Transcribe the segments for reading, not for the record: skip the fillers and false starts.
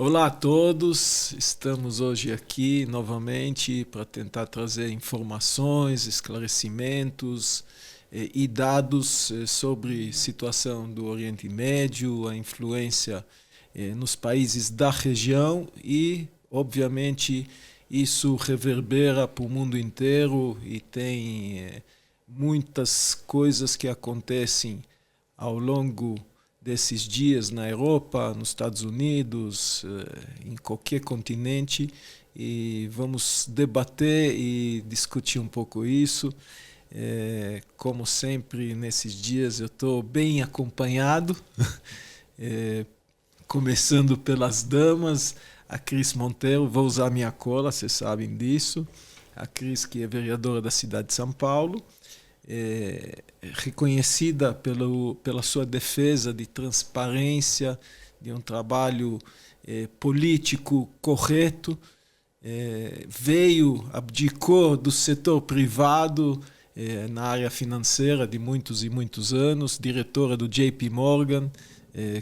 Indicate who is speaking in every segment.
Speaker 1: Olá a todos, estamos hoje aqui novamente para tentar trazer informações, esclarecimentos e dados sobre a situação do Oriente Médio, a influência nos países da região e, obviamente, isso reverbera para o mundo inteiro e tem muitas coisas que acontecem ao longo desses dias na Europa, nos Estados Unidos, em qualquer continente, e vamos debater e discutir um pouco isso. Como sempre, nesses dias eu estou bem acompanhado, começando pelas damas, a Cris Monteiro, vou usar minha cola, vocês sabem disso, a Cris que é vereadora da cidade de São Paulo, reconhecida pela sua defesa de transparência, de um trabalho político correto, abdicou do setor privado na área financeira de muitos e muitos anos, diretora do JP Morgan,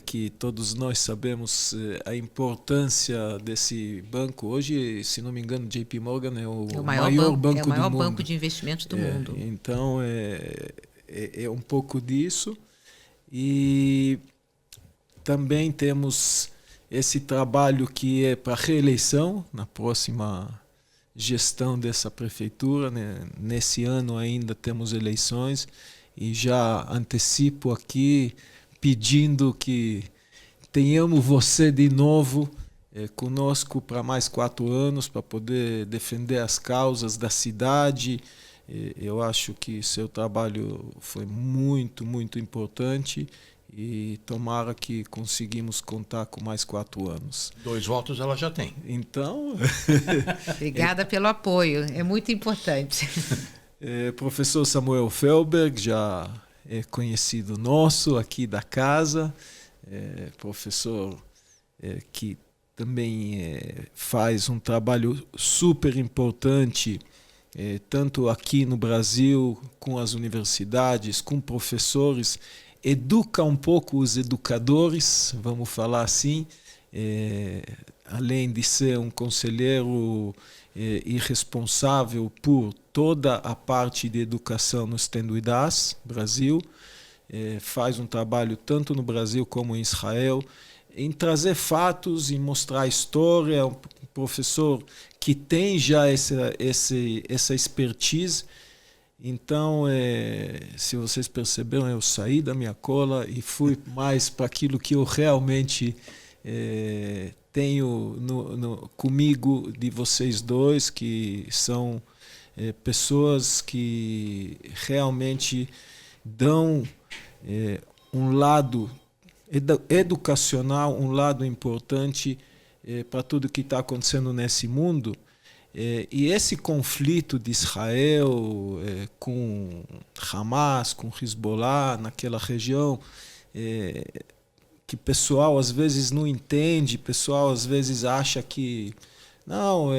Speaker 1: que todos nós sabemos a importância desse banco. Hoje, se não me engano, JP Morgan é o maior banco do mundo.
Speaker 2: É o maior banco de investimentos do mundo.
Speaker 1: Então, é um pouco disso. E também temos esse trabalho que é para reeleição na próxima gestão dessa prefeitura, né? Nesse ano ainda temos eleições e já antecipo aqui pedindo que tenhamos você de novo conosco para mais 4 anos, para poder defender as causas da cidade. Eu acho que seu trabalho foi muito, muito importante e tomara que conseguimos contar com mais 4 anos.
Speaker 3: 2 votos ela já tem.
Speaker 1: Então...
Speaker 2: Obrigada pelo apoio, é muito importante.
Speaker 1: Professor Samuel Felberg, já é conhecido nosso aqui da casa, professor que também faz um trabalho super importante, tanto aqui no Brasil, com as universidades, com professores, educa um pouco os educadores, vamos falar assim, além de ser um conselheiro e responsável por toda a parte de educação no Stand With Us, Brasil, faz um trabalho tanto no Brasil como em Israel, em trazer fatos e mostrar a história, um professor que tem já essa expertise. Então, se vocês perceberam, eu saí da minha cola e fui mais para aquilo que eu realmente tenho comigo de vocês dois, que são pessoas que realmente dão um lado educacional, um lado importante para tudo que está acontecendo nesse mundo. E esse conflito de Israel com Hamas, com Hezbollah, naquela região, que o pessoal às vezes não entende, o pessoal às vezes acha que não,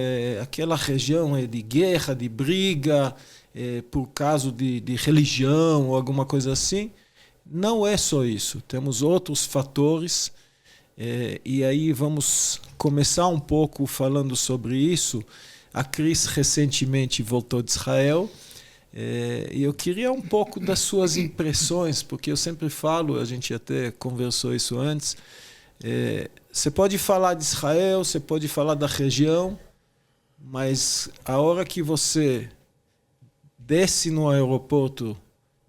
Speaker 1: aquela região é de guerra, de briga, por causa de religião ou alguma coisa assim. Não é só isso, temos outros fatores, e aí vamos começar um pouco falando sobre isso. A Cris recentemente voltou de Israel, e eu queria um pouco das suas impressões, porque eu sempre falo, a gente até conversou isso antes, você pode falar de Israel, você pode falar da região, mas a hora que você desce no aeroporto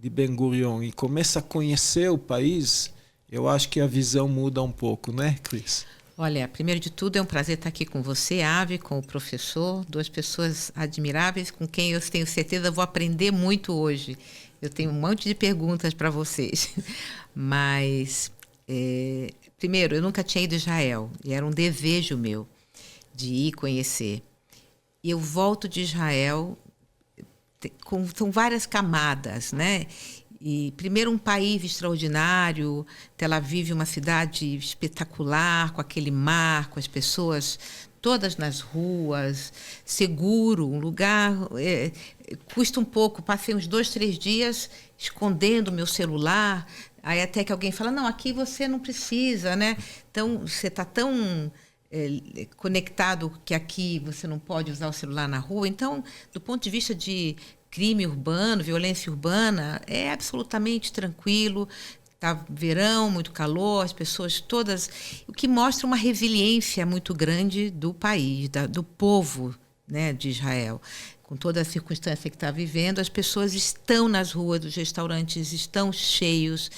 Speaker 1: de Ben Gurion e começa a conhecer o país, eu acho que a visão muda um pouco, né, Cris?
Speaker 2: Olha, primeiro de tudo é um prazer estar aqui com você, Ave, com o professor, 2 pessoas admiráveis com quem eu tenho certeza vou aprender muito hoje. Eu tenho um monte de perguntas para vocês, mas primeiro, eu nunca tinha ido a Israel e era um desejo meu de ir conhecer. E eu volto de Israel são várias camadas, né? E primeiro um país extraordinário, Tel Aviv, uma cidade espetacular, com aquele mar, com as pessoas todas nas ruas, seguro, um lugar, custa um pouco, passei uns 2, 3 dias escondendo o meu celular, aí até que alguém fala, não, aqui você não precisa, né? Então, você está tão conectado, que aqui você não pode usar o celular na rua. Então, do ponto de vista de crime urbano, violência urbana, é absolutamente tranquilo. Está verão, muito calor, as pessoas todas... O que mostra uma resiliência muito grande do país, do povo, né, de Israel. Com toda a circunstância que está vivendo, as pessoas estão nas ruas, os restaurantes estão cheios.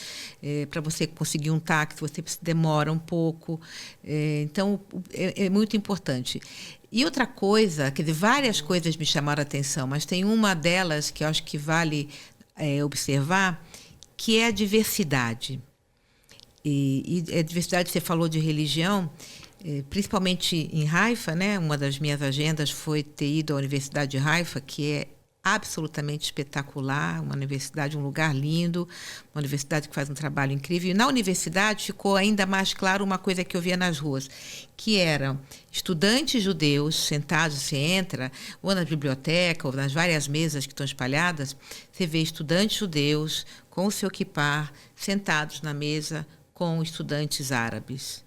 Speaker 2: Para você conseguir um táxi, você demora um pouco. Então, é muito importante. E outra coisa, quer dizer, várias coisas me chamaram a atenção, mas tem uma delas que eu acho que vale observar, que é a diversidade. E a diversidade, você falou de religião, principalmente em Haifa, né? Uma das minhas agendas foi ter ido à Universidade de Haifa, que é absolutamente espetacular, uma universidade, um lugar lindo, uma universidade que faz um trabalho incrível. E na universidade ficou ainda mais claro uma coisa que eu via nas ruas, que eram estudantes judeus sentados, você entra, ou na biblioteca, ou nas várias mesas que estão espalhadas, você vê estudantes judeus com o seu kippah, sentados na mesa com estudantes árabes.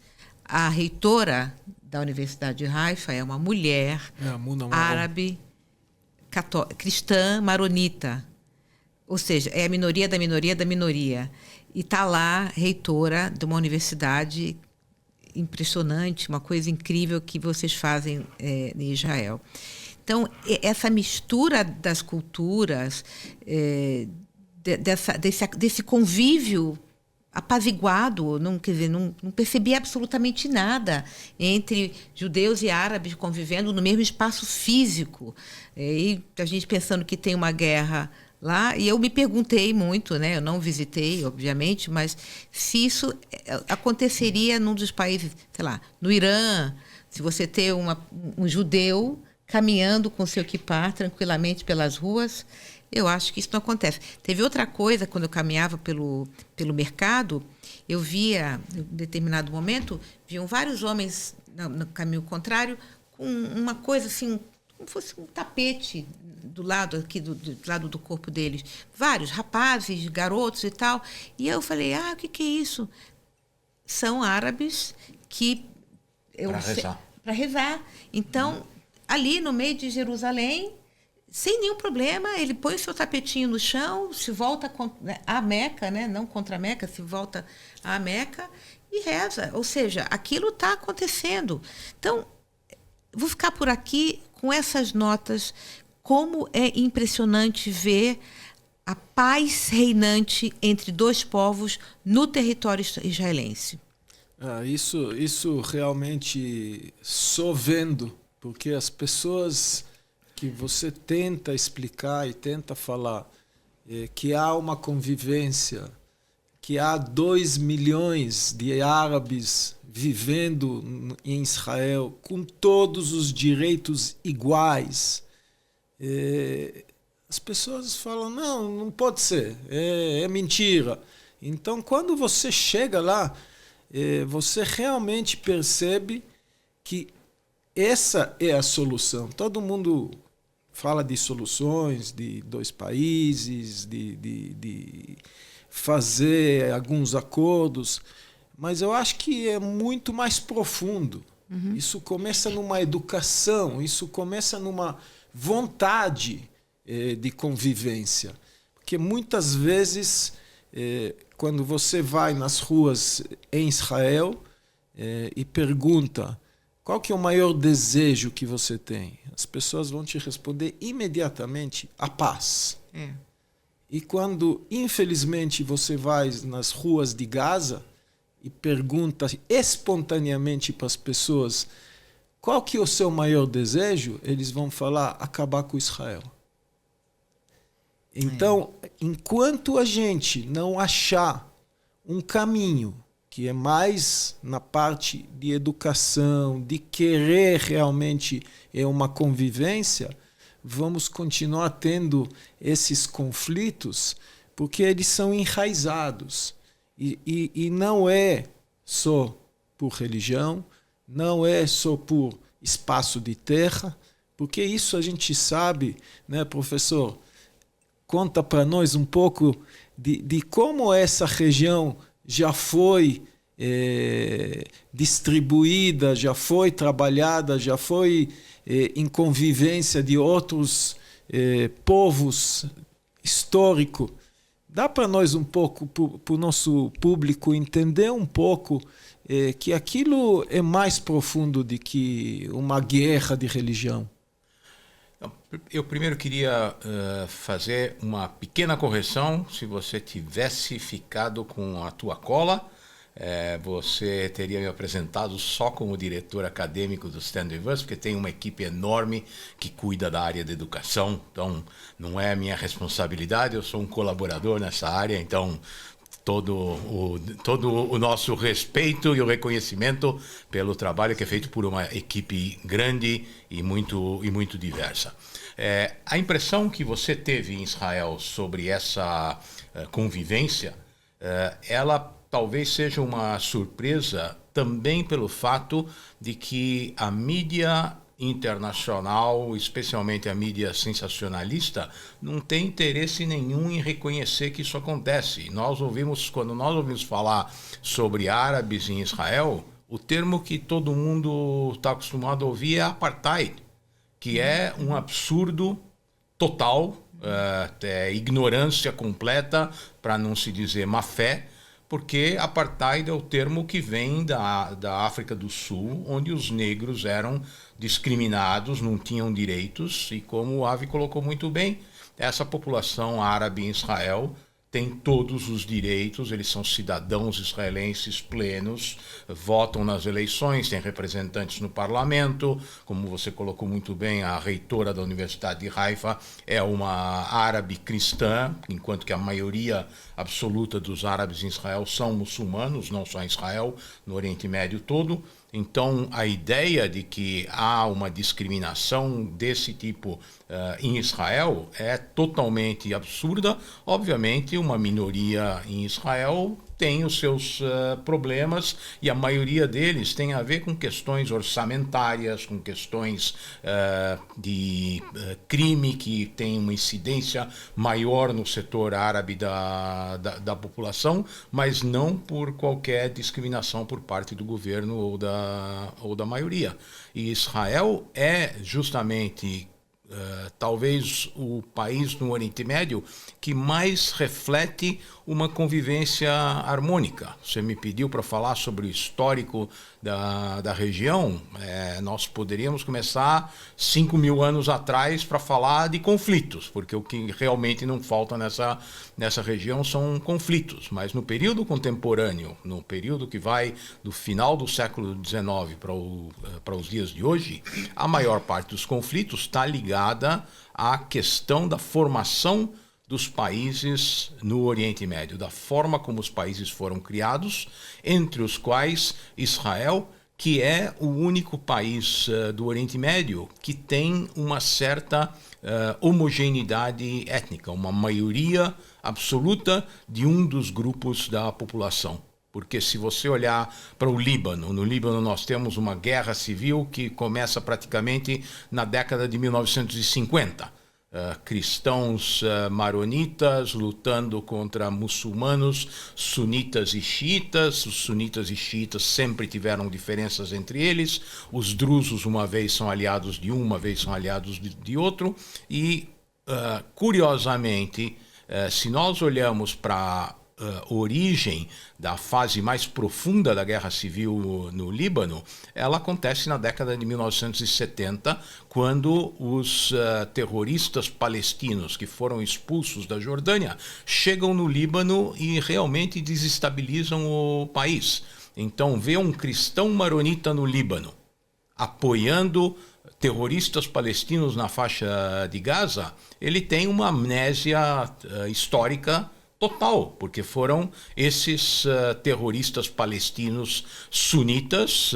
Speaker 2: A reitora da Universidade de Haifa é uma mulher árabe, cristã, maronita. Ou seja, é a minoria da minoria da minoria. E está lá, reitora de uma universidade impressionante, uma coisa incrível que vocês fazem em Israel. Então, essa mistura das culturas, desse convívio apaziguado, não percebi absolutamente nada entre judeus e árabes convivendo no mesmo espaço físico. E a gente pensando que tem uma guerra lá, e eu me perguntei muito, né? Eu não visitei, obviamente, mas se isso aconteceria num dos países, sei lá, no Irã, se você ter um judeu caminhando com seu kippah tranquilamente pelas ruas, eu acho que isso não acontece. Teve outra coisa, quando eu caminhava pelo mercado, eu via, em determinado momento, viam vários homens no caminho contrário com uma coisa assim, como fosse um tapete do lado aqui, do lado do corpo deles. Vários rapazes, garotos e tal. E eu falei, o que é isso? São árabes que... Para rezar. Então, ali no meio de Jerusalém, sem nenhum problema, ele põe o seu tapetinho no chão, se volta a Meca, né? Não contra a Meca, se volta a Meca e reza. Ou seja, aquilo está acontecendo. Então, vou ficar por aqui com essas notas. Como é impressionante ver a paz reinante entre dois povos no território israelense.
Speaker 1: Isso realmente só vendo, porque as pessoas que você tenta explicar e tenta falar que há uma convivência, que há 2 milhões de árabes vivendo em Israel com todos os direitos iguais, as pessoas falam, não pode ser, é mentira. Então, quando você chega lá, você realmente percebe que essa é a solução. Todo mundo fala de soluções, de 2 países, de fazer alguns acordos, mas eu acho que é muito mais profundo. Uhum. Isso começa numa educação, isso começa numa vontade de convivência. Porque muitas vezes, quando você vai nas ruas em Israel e pergunta qual que é o maior desejo que você tem, as pessoas vão te responder imediatamente a paz. E quando, infelizmente, você vai nas ruas de Gaza e pergunta espontaneamente para as pessoas qual que é o seu maior desejo, eles vão falar acabar com Israel. Então, enquanto a gente não achar um caminho que é mais na parte de educação, de querer realmente uma convivência, vamos continuar tendo esses conflitos, porque eles são enraizados. E não é só por religião, não é só por espaço de terra, porque isso a gente sabe, né, professor? Conta para nós um pouco de como essa região já foi distribuída, já foi trabalhada, já foi em convivência de outros povos históricos. Dá para nós um pouco, para o nosso público entender um pouco que aquilo é mais profundo do que uma guerra de religião?
Speaker 3: Eu primeiro queria fazer uma pequena correção. Se você tivesse ficado com a tua cola, você teria me apresentado só como diretor acadêmico do Stand Universe, porque tem uma equipe enorme que cuida da área de educação. Então, não é minha responsabilidade, eu sou um colaborador nessa área, então todo o nosso respeito e o reconhecimento pelo trabalho que é feito por uma equipe grande e muito diversa. A impressão que você teve em Israel sobre essa convivência, ela talvez seja uma surpresa também pelo fato de que a mídia internacional, especialmente a mídia sensacionalista, não tem interesse nenhum em reconhecer que isso acontece. Quando nós ouvimos falar sobre árabes em Israel, o termo que todo mundo está acostumado a ouvir é apartheid, que é um absurdo total, ignorância completa, para não se dizer má fé, porque apartheid é o termo que vem da África do Sul, onde os negros eram discriminados, não tinham direitos, e como o Avi colocou muito bem, essa população árabe em Israel tem todos os direitos, eles são cidadãos israelenses plenos, votam nas eleições, têm representantes no parlamento, como você colocou muito bem, a reitora da Universidade de Haifa é uma árabe cristã, enquanto que a maioria absoluta dos árabes em Israel são muçulmanos, não só em Israel, no Oriente Médio todo. Então, a ideia de que há uma discriminação desse tipo em Israel é totalmente absurda. Obviamente, uma minoria em Israel tem os seus problemas, e a maioria deles tem a ver com questões orçamentárias, com questões de crime que tem uma incidência maior no setor árabe da população, mas não por qualquer discriminação por parte do governo ou da maioria. E Israel é justamente talvez o país no Oriente Médio que mais reflete uma convivência harmônica. Você me pediu para falar sobre o histórico da região. Nós poderíamos começar 5.000 anos atrás para falar de conflitos, porque o que realmente não falta nessa região são conflitos. Mas no período contemporâneo, no período que vai do final do século XIX para os dias de hoje, a maior parte dos conflitos está ligada à questão da formação dos países no Oriente Médio, da forma como os países foram criados, entre os quais Israel, que é o único país do Oriente Médio que tem uma certa homogeneidade étnica, uma maioria absoluta de um dos grupos da população. Porque se você olhar para o Líbano, no Líbano nós temos uma guerra civil que começa praticamente na década de 1950. Cristãos maronitas lutando contra muçulmanos, sunitas e xiitas. Os sunitas e xiitas sempre tiveram diferenças entre eles. Os drusos uma vez são aliados de um, uma vez são aliados de outro. E, curiosamente, se nós olhamos para origem da fase mais profunda da guerra civil no Líbano, ela acontece na década de 1970, quando os terroristas palestinos que foram expulsos da Jordânia chegam no Líbano e realmente desestabilizam o país. Então, ver um cristão maronita no Líbano apoiando terroristas palestinos na faixa de Gaza, ele tem uma amnésia histórica total, porque foram esses terroristas palestinos sunitas,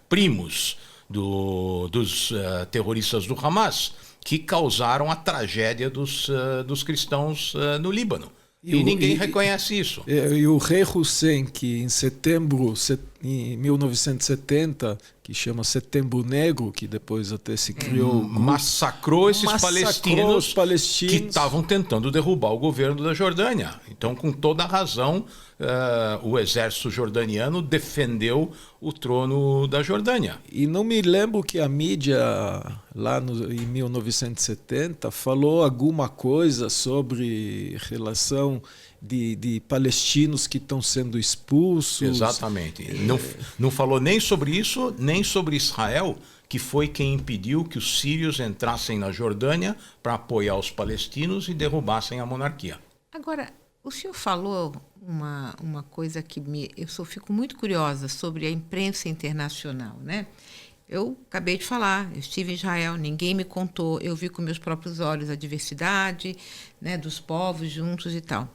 Speaker 3: primos dos terroristas do Hamas, que causaram a tragédia dos cristãos no Líbano. E ninguém reconhece isso.
Speaker 1: E o rei Hussein, que em setembro em 1970, que chama Setembro Negro, que depois até se criou...
Speaker 3: Massacrou esses palestinos
Speaker 1: palestinos
Speaker 3: que estavam tentando derrubar o governo da Jordânia. Então, com toda a razão, o exército jordaniano defendeu o trono da Jordânia.
Speaker 1: E não me lembro que a mídia, em 1970, falou alguma coisa sobre relação de palestinos que estão sendo expulsos.
Speaker 3: Exatamente. Não falou nem sobre isso, nem sobre Israel, que foi quem impediu que os sírios entrassem na Jordânia para apoiar os palestinos e derrubassem a monarquia.
Speaker 2: Agora, o senhor falou uma coisa que fico muito curiosa sobre a imprensa internacional, né? Eu acabei de falar, eu estive em Israel, ninguém me contou, eu vi com meus próprios olhos a diversidade, né, dos povos juntos e tal.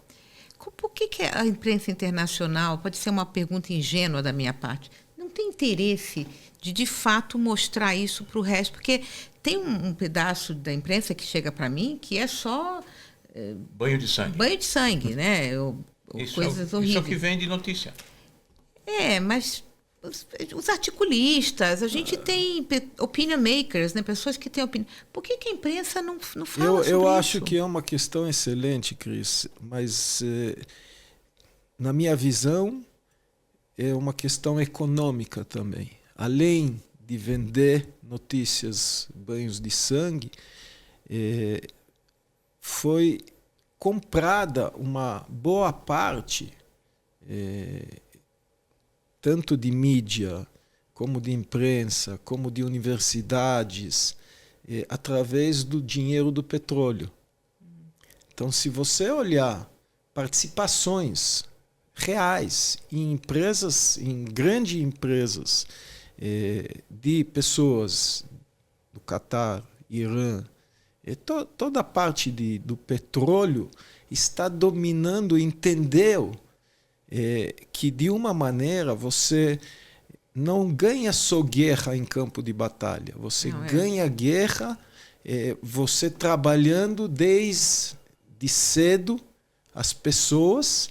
Speaker 2: Por que a imprensa internacional, pode ser uma pergunta ingênua da minha parte, não tem interesse de fato mostrar isso para o resto? Porque tem um pedaço da imprensa que chega para mim que é só...
Speaker 3: banho de sangue.
Speaker 2: Banho de sangue, né? Coisas horríveis.
Speaker 3: Isso é o que vem de notícia.
Speaker 2: Mas os articulistas, a gente tem opinion makers, né? Pessoas que têm opinião. Por que a imprensa não fala sobre isso?
Speaker 1: Eu acho que é uma questão excelente, Cris, mas na minha visão é uma questão econômica também. Além de vender notícias, banhos de sangue, foi comprada uma boa parte, tanto de mídia, como de imprensa, como de universidades, através do dinheiro do petróleo. Então, se você olhar participações reais em empresas, em grandes empresas, de pessoas do Catar, Irã, toda a parte do petróleo está dominando, entendeu que de uma maneira você não ganha só guerra em campo de batalha, você ganha guerra você trabalhando desde cedo as pessoas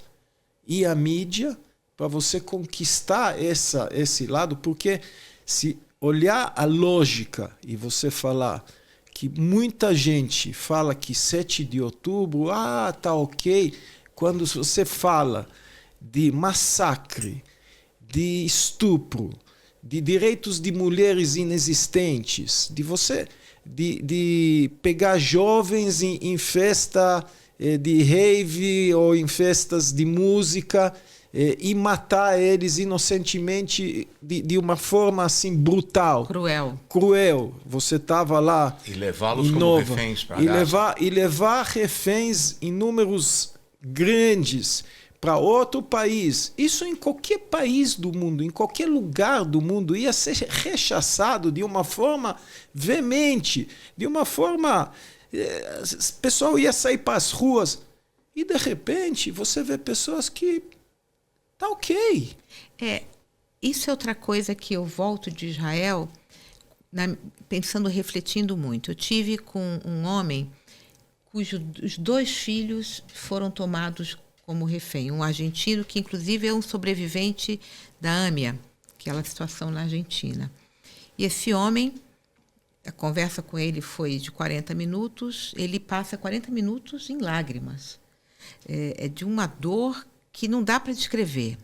Speaker 1: e a mídia para você conquistar esse lado, porque se olhar a lógica e você falar que muita gente fala que 7 de outubro, tá ok. Quando você fala de massacre, de estupro, de direitos de mulheres inexistentes, de pegar jovens em festa de rave ou em festas de música e matar eles inocentemente de uma forma assim brutal. Cruel. Você estava lá...
Speaker 3: E levá-los como reféns para Gaza.
Speaker 1: E levar reféns em números grandes para outro país. Isso em qualquer país do mundo, em qualquer lugar do mundo, ia ser rechaçado de uma forma veemente, de uma forma... O pessoal ia sair para as ruas. E, de repente, você vê pessoas que... Tá ok.
Speaker 2: Isso é outra coisa que eu volto de Israel pensando, refletindo muito. Eu tive com um homem cujos 2 filhos foram tomados como refém. Um argentino que, inclusive, é um sobrevivente da AMIA, aquela situação na Argentina. E esse homem, a conversa com ele foi de 40 minutos, ele passa 40 minutos em lágrimas. É de uma dor que não dá para descrever.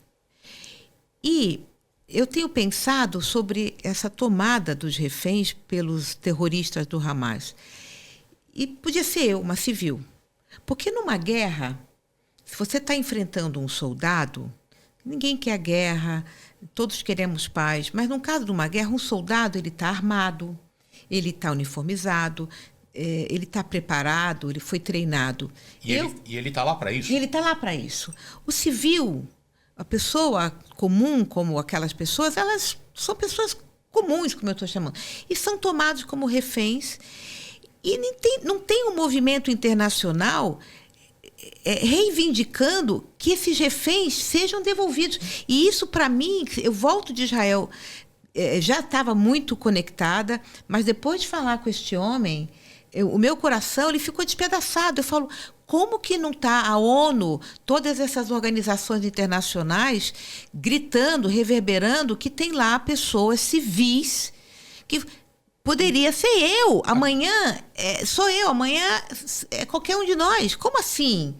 Speaker 2: E eu tenho pensado sobre essa tomada dos reféns pelos terroristas do Hamas. E podia ser eu, uma civil. Porque numa guerra, se você está enfrentando um soldado, ninguém quer guerra, todos queremos paz, mas no caso de uma guerra, um soldado ele está armado, ele está uniformizado, ele está preparado, ele foi treinado.
Speaker 3: E ele está lá para isso.
Speaker 2: E ele está lá para isso. O civil, a pessoa comum, como aquelas pessoas, elas são pessoas comuns, como eu estou chamando, e são tomados como reféns. E não tem um movimento internacional reivindicando que esses reféns sejam devolvidos. E isso, para mim, eu volto de Israel, já estava muito conectada, mas depois de falar com este homem, o meu coração ele ficou despedaçado. Eu falo, como que não está a ONU, todas essas organizações internacionais, gritando, reverberando que tem lá pessoas civis que poderia ser eu. Amanhã sou eu, amanhã é qualquer um de nós. Como assim?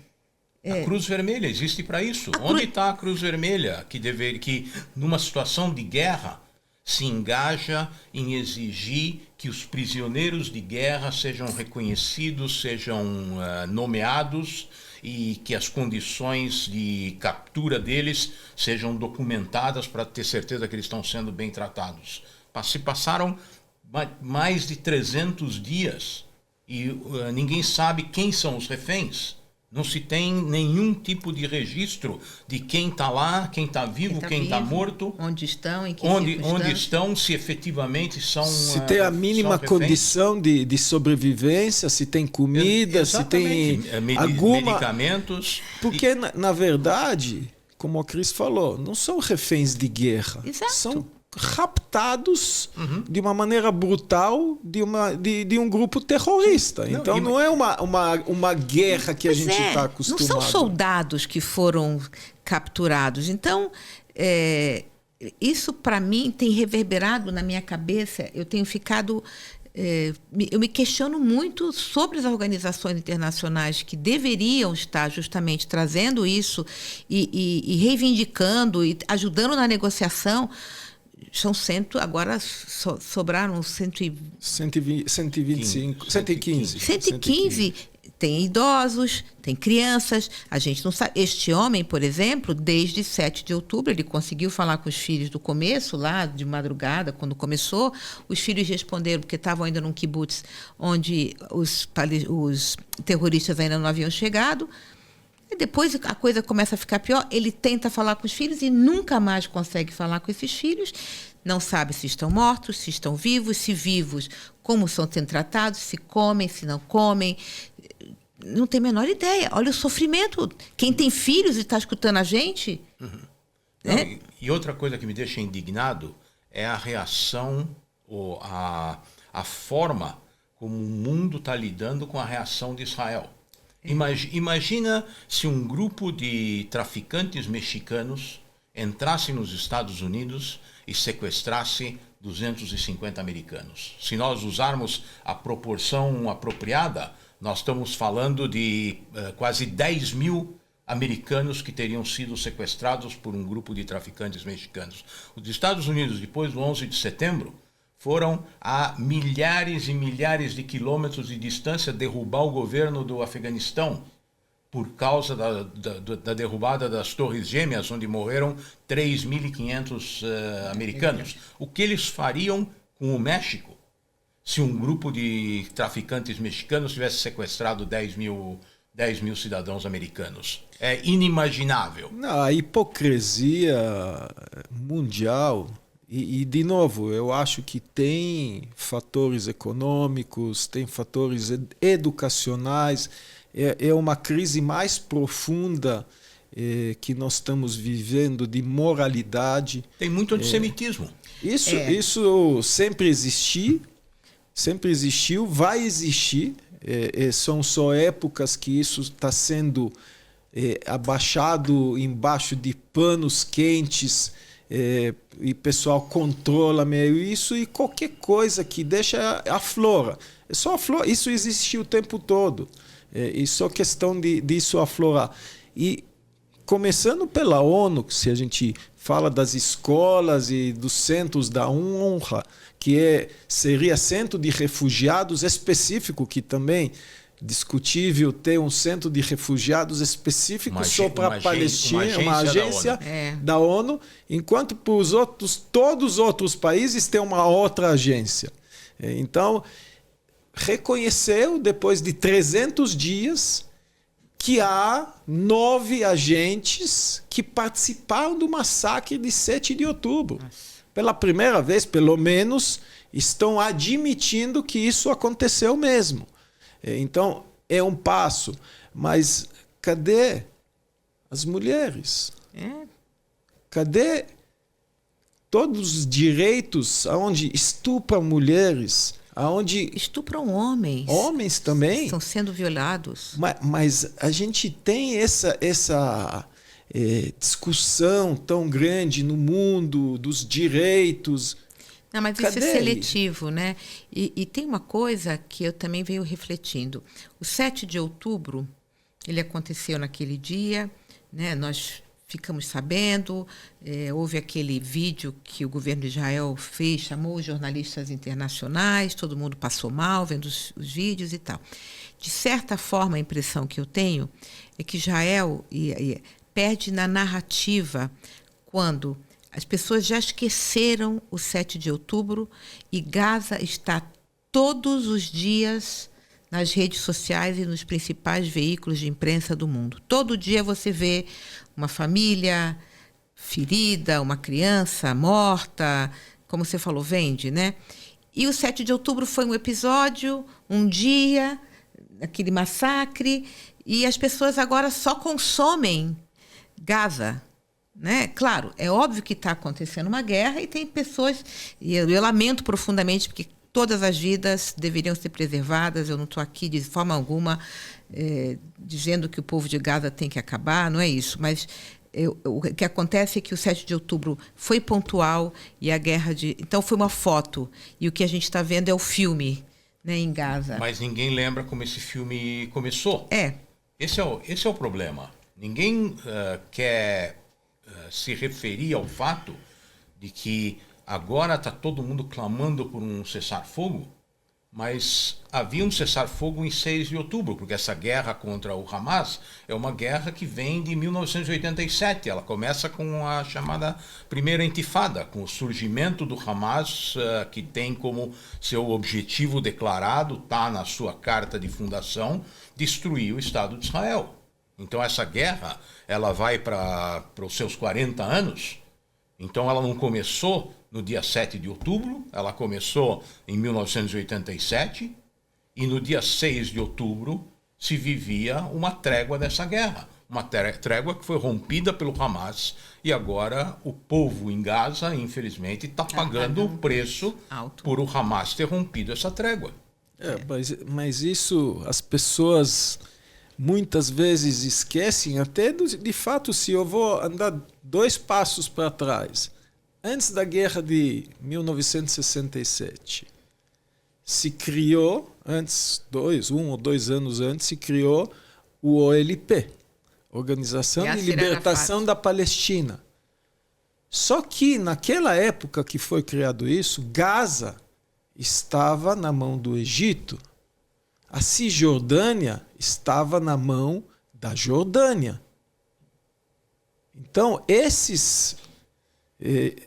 Speaker 3: A Cruz Vermelha existe para isso. Onde está a Cruz Vermelha que numa situação de guerra se engaja em exigir que os prisioneiros de guerra sejam reconhecidos, sejam nomeados e que as condições de captura deles sejam documentadas para ter certeza que eles estão sendo bem tratados. Se passaram mais de 300 dias e ninguém sabe quem são os reféns. Não se tem nenhum tipo de registro de quem está lá, quem está vivo, quem está morto.
Speaker 2: Onde estão, em que
Speaker 3: onde estão, se efetivamente são
Speaker 1: se tem a mínima condição de sobrevivência, se tem comida,
Speaker 3: exatamente.
Speaker 1: Se tem alguma...
Speaker 3: medicamentos.
Speaker 1: Porque, na verdade, como a Cris falou, não são reféns de guerra.
Speaker 2: Exato.
Speaker 1: São raptados de uma maneira brutal de um grupo terrorista. Então não é uma guerra que a gente está acostumado.
Speaker 2: Não são soldados que foram capturados. Então, isso para mim tem reverberado na minha cabeça. Eu tenho ficado... eu me questiono muito sobre as organizações internacionais que deveriam estar justamente trazendo isso e reivindicando e ajudando na negociação. São agora sobraram
Speaker 1: 125, 115.
Speaker 2: 115. Tem idosos, tem crianças. A gente não sabe. Este homem, por exemplo, desde 7 de outubro, ele conseguiu falar com os filhos do começo, lá de madrugada, quando começou. Os filhos responderam, porque estavam ainda num kibutz, onde os terroristas ainda não haviam chegado. E depois a coisa começa a ficar pior. Ele tenta falar com os filhos e nunca mais consegue falar com esses filhos. Não sabe se estão mortos, se estão vivos, se vivos, como são sendo tratados, se comem, se não comem. Não tem a menor ideia. Olha o sofrimento. Quem tem filhos e está escutando a gente...
Speaker 3: Não, e outra coisa que me deixa indignado é a reação, ou a forma como o mundo está lidando com a reação de Israel. Imagina se um grupo de traficantes mexicanos entrasse nos Estados Unidos e sequestrasse 250 americanos. Se nós usarmos a proporção apropriada, nós estamos falando de quase 10 mil americanos que teriam sido sequestrados por um grupo de traficantes mexicanos. Os Estados Unidos, depois do 11 de setembro, foram a milhares e milhares de quilômetros de distância derrubar o governo do Afeganistão por causa da derrubada das Torres Gêmeas, onde morreram 3.500 americanos. O que eles fariam com o México se um grupo de traficantes mexicanos tivesse sequestrado 10 mil cidadãos americanos? É inimaginável.
Speaker 1: Não, a hipocrisia mundial... E, de novo, eu acho que tem fatores econômicos, tem fatores educacionais. É uma crise mais profunda que nós estamos vivendo de moralidade.
Speaker 3: Tem muito antissemitismo.
Speaker 1: Isso sempre existiu, vai existir. São só épocas que isso está sendo abaixado embaixo de panos quentes. E o pessoal controla meio isso, e qualquer coisa que deixa aflora. Só aflora. Isso existiu o tempo todo. E só questão disso aflorar. E começando pela ONU, se a gente fala das escolas e dos centros da honra, que seria centro de refugiados específico, que também discutível ter um centro de refugiados específico só para a Palestina, uma agência da ONU, enquanto para os outros, todos os outros países tem uma outra agência. Então, reconheceu, depois de 300 dias, que há 9 agentes que participaram do massacre de 7 de outubro. Pela primeira vez, pelo menos, estão admitindo que isso aconteceu mesmo. Então, é um passo. Mas cadê as mulheres? Cadê todos os direitos onde estupram mulheres, aonde
Speaker 2: estupram homens.
Speaker 1: Homens também.
Speaker 2: Estão sendo violados.
Speaker 1: Mas a gente tem essa discussão tão grande no mundo dos direitos.
Speaker 2: Não, mas isso é seletivo, né? E tem uma coisa que eu também venho refletindo. O 7 de outubro, ele aconteceu naquele dia, né? Nós ficamos sabendo, houve aquele vídeo que o governo de Israel fez, chamou os jornalistas internacionais, todo mundo passou mal vendo os vídeos e tal. De certa forma, a impressão que eu tenho é que Israel perde na narrativa quando as pessoas já esqueceram o 7 de outubro e Gaza está todos os dias nas redes sociais e nos principais veículos de imprensa do mundo. Todo dia você vê uma família ferida, uma criança morta, como você falou, vende, né? E o 7 de outubro foi um episódio, um dia, aquele massacre, e as pessoas agora só consomem Gaza. Né? Claro, é óbvio que está acontecendo uma guerra e tem pessoas, e eu lamento profundamente, porque todas as vidas deveriam ser preservadas. Eu não estou aqui de forma alguma dizendo que o povo de Gaza tem que acabar, não é isso, mas o que acontece é que o 7 de outubro foi pontual e a guerra então foi uma foto, e o que a gente está vendo é o filme, né, em Gaza.
Speaker 3: Mas ninguém lembra como esse filme começou. Esse é o problema. Ninguém quer se referir ao fato de que agora está todo mundo clamando por um cessar-fogo, mas havia um cessar-fogo em 6 de outubro, porque essa guerra contra o Hamas é uma guerra que vem de 1987. Ela começa com a chamada Primeira Intifada, com o surgimento do Hamas, que tem como seu objetivo declarado, está na sua carta de fundação, destruir o Estado de Israel. Então essa guerra, ela vai para os seus 40 anos. Então ela não começou no dia 7 de outubro, ela começou em 1987, e no dia 6 de outubro se vivia uma trégua dessa guerra. Uma trégua que foi rompida pelo Hamas, e agora o povo em Gaza, infelizmente, está pagando o preço alto por o Hamas ter rompido essa trégua.
Speaker 1: Mas isso as pessoas muitas vezes esquecem, até de fato, se eu vou andar 2 passos para trás. Antes da guerra de 1967, se criou, um ou dois anos antes, se criou o OLP, Organização de Libertação da Palestina. Só que naquela época que foi criado isso, Gaza estava na mão do Egito. A Cisjordânia estava na mão da Jordânia. Então, esses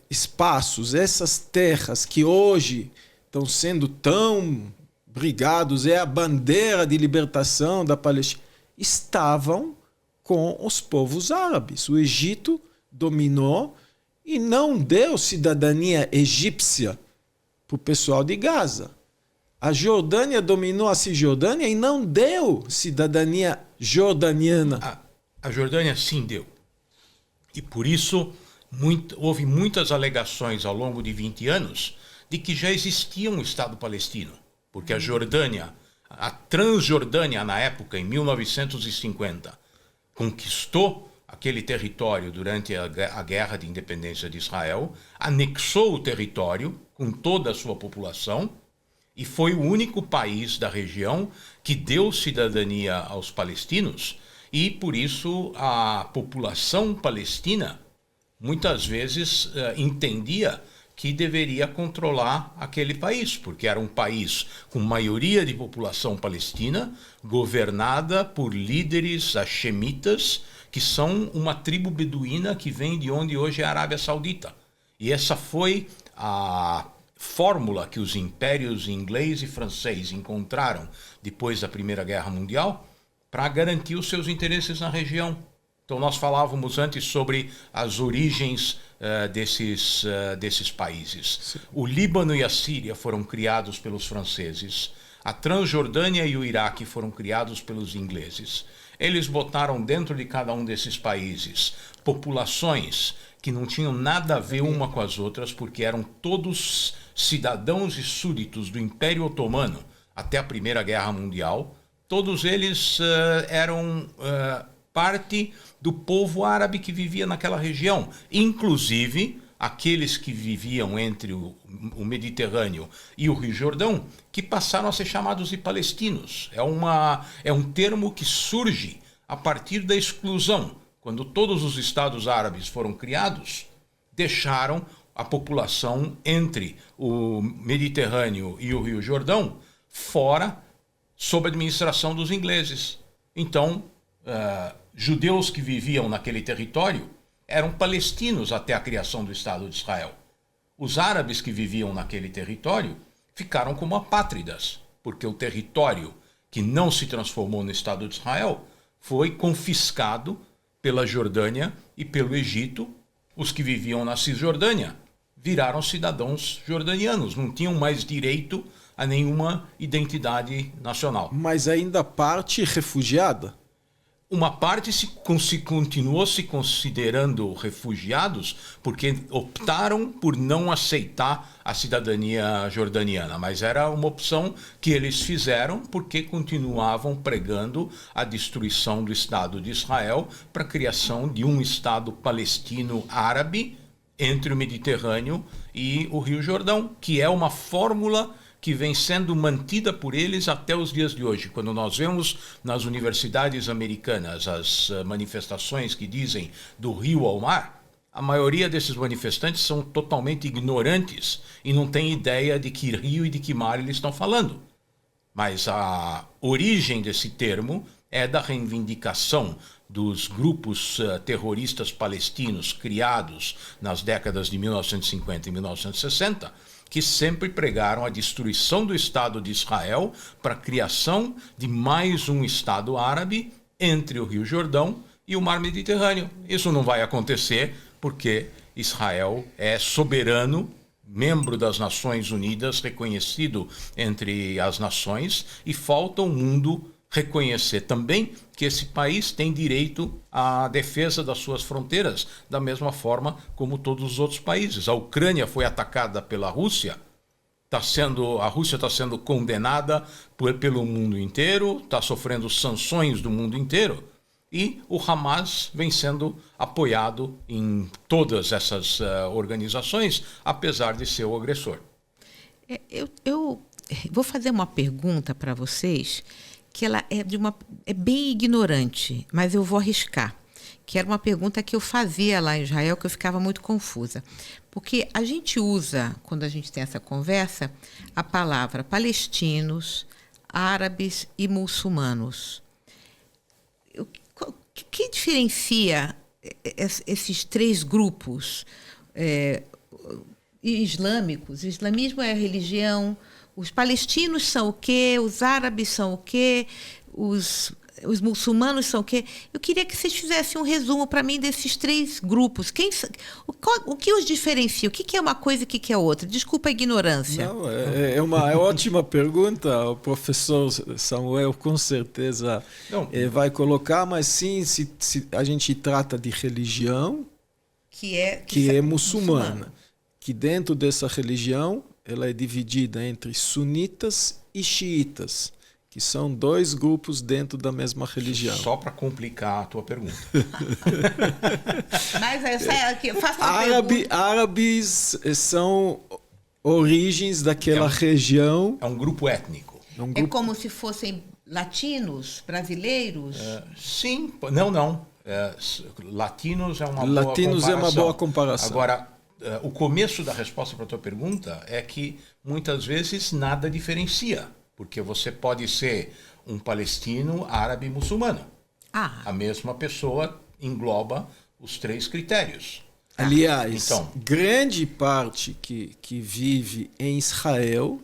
Speaker 1: espaços, essas terras que hoje estão sendo tão brigados, é a bandeira de libertação da Palestina, estavam com os povos árabes. O Egito dominou e não deu cidadania egípcia para o pessoal de Gaza. A Jordânia dominou a Cisjordânia e não deu cidadania jordaniana.
Speaker 3: A Jordânia sim deu. E por isso houve muitas alegações ao longo de 20 anos de que já existia um Estado palestino. Porque a Jordânia, a Transjordânia na época, em 1950, conquistou aquele território durante a Guerra de Independência de Israel, anexou o território com toda a sua população, e foi o único país da região que deu cidadania aos palestinos, e por isso a população palestina muitas vezes entendia que deveria controlar aquele país, porque era um país com maioria de população palestina, governada por líderes hashemitas, que são uma tribo beduína que vem de onde hoje é a Arábia Saudita. E essa foi a fórmula que os impérios inglês e francês encontraram depois da Primeira Guerra Mundial para garantir os seus interesses na região. Então nós falávamos antes sobre as origens desses países.
Speaker 1: Sim.
Speaker 3: O Líbano e a Síria foram criados pelos franceses. A Transjordânia e o Iraque foram criados pelos ingleses. Eles botaram dentro de cada um desses países populações que não tinham nada a ver uma com as outras, porque eram todos cidadãos e súditos do Império Otomano até a Primeira Guerra Mundial, todos eles eram parte do povo árabe que vivia naquela região, inclusive aqueles que viviam entre o Mediterrâneo e o Rio Jordão, que passaram a ser chamados de palestinos. É um termo que surge a partir da exclusão. Quando todos os estados árabes foram criados, deixaram a população entre o Mediterrâneo e o Rio Jordão fora, sob a administração dos ingleses. Então, judeus que viviam naquele território eram palestinos até a criação do Estado de Israel. Os árabes que viviam naquele território ficaram como apátridas, porque o território que não se transformou no Estado de Israel foi confiscado pela Jordânia e pelo Egito. Os que viviam na Cisjordânia viraram cidadãos jordanianos, não tinham mais direito a nenhuma identidade nacional.
Speaker 1: Mas ainda parte refugiada?
Speaker 3: Uma parte continuou se considerando refugiados porque optaram por não aceitar a cidadania jordaniana, mas era uma opção que eles fizeram porque continuavam pregando a destruição do Estado de Israel para a criação de um Estado palestino árabe entre o Mediterrâneo e o Rio Jordão, que é uma fórmula que vem sendo mantida por eles até os dias de hoje. Quando nós vemos nas universidades americanas as manifestações que dizem do rio ao mar, a maioria desses manifestantes são totalmente ignorantes e não têm ideia de que rio e de que mar eles estão falando. Mas a origem desse termo é da reivindicação dos grupos terroristas palestinos criados nas décadas de 1950 e 1960, que sempre pregaram a destruição do Estado de Israel para a criação de mais um Estado árabe entre o Rio Jordão e o Mar Mediterrâneo. Isso não vai acontecer porque Israel é soberano, membro das Nações Unidas, reconhecido entre as nações, e falta o mundo reconhecer também que esse país tem direito à defesa das suas fronteiras, da mesma forma como todos os outros países. A Ucrânia foi atacada pela Rússia, a Rússia está sendo condenada pelo mundo inteiro, está sofrendo sanções do mundo inteiro, e o Hamas vem sendo apoiado em todas essas organizações, apesar de ser o agressor.
Speaker 2: Eu vou fazer uma pergunta para vocês, que ela é bem ignorante, mas eu vou arriscar. Que era uma pergunta que eu fazia lá em Israel, que eu ficava muito confusa. Porque a gente usa, quando a gente tem essa conversa, a palavra palestinos, árabes e muçulmanos. O que diferencia esses três grupos islâmicos? O islamismo é a religião. Os palestinos são o quê? Os árabes são o quê? Os muçulmanos são o quê? Eu queria que vocês fizessem um resumo para mim desses três grupos. O que os diferencia? O que é uma coisa e o que é outra? Desculpa a ignorância.
Speaker 1: Não, é uma ótima pergunta. O professor Samuel com certeza vai colocar, mas sim, se a gente trata de religião que é muçulmana, que dentro dessa religião ela é dividida entre sunitas e xiitas, que são dois grupos dentro da mesma religião.
Speaker 3: Só para complicar a tua pergunta.
Speaker 2: Mas eu faço uma pergunta.
Speaker 1: Árabes são origens daquela região.
Speaker 3: É um grupo étnico.
Speaker 2: É como se fossem latinos, brasileiros?
Speaker 3: Sim, não. Latinos é uma boa comparação. Agora, o começo da resposta para a tua pergunta é que muitas vezes nada diferencia, porque você pode ser um palestino, árabe e muçulmano. A mesma pessoa engloba os três critérios.
Speaker 1: Aliás, grande parte que vive em Israel,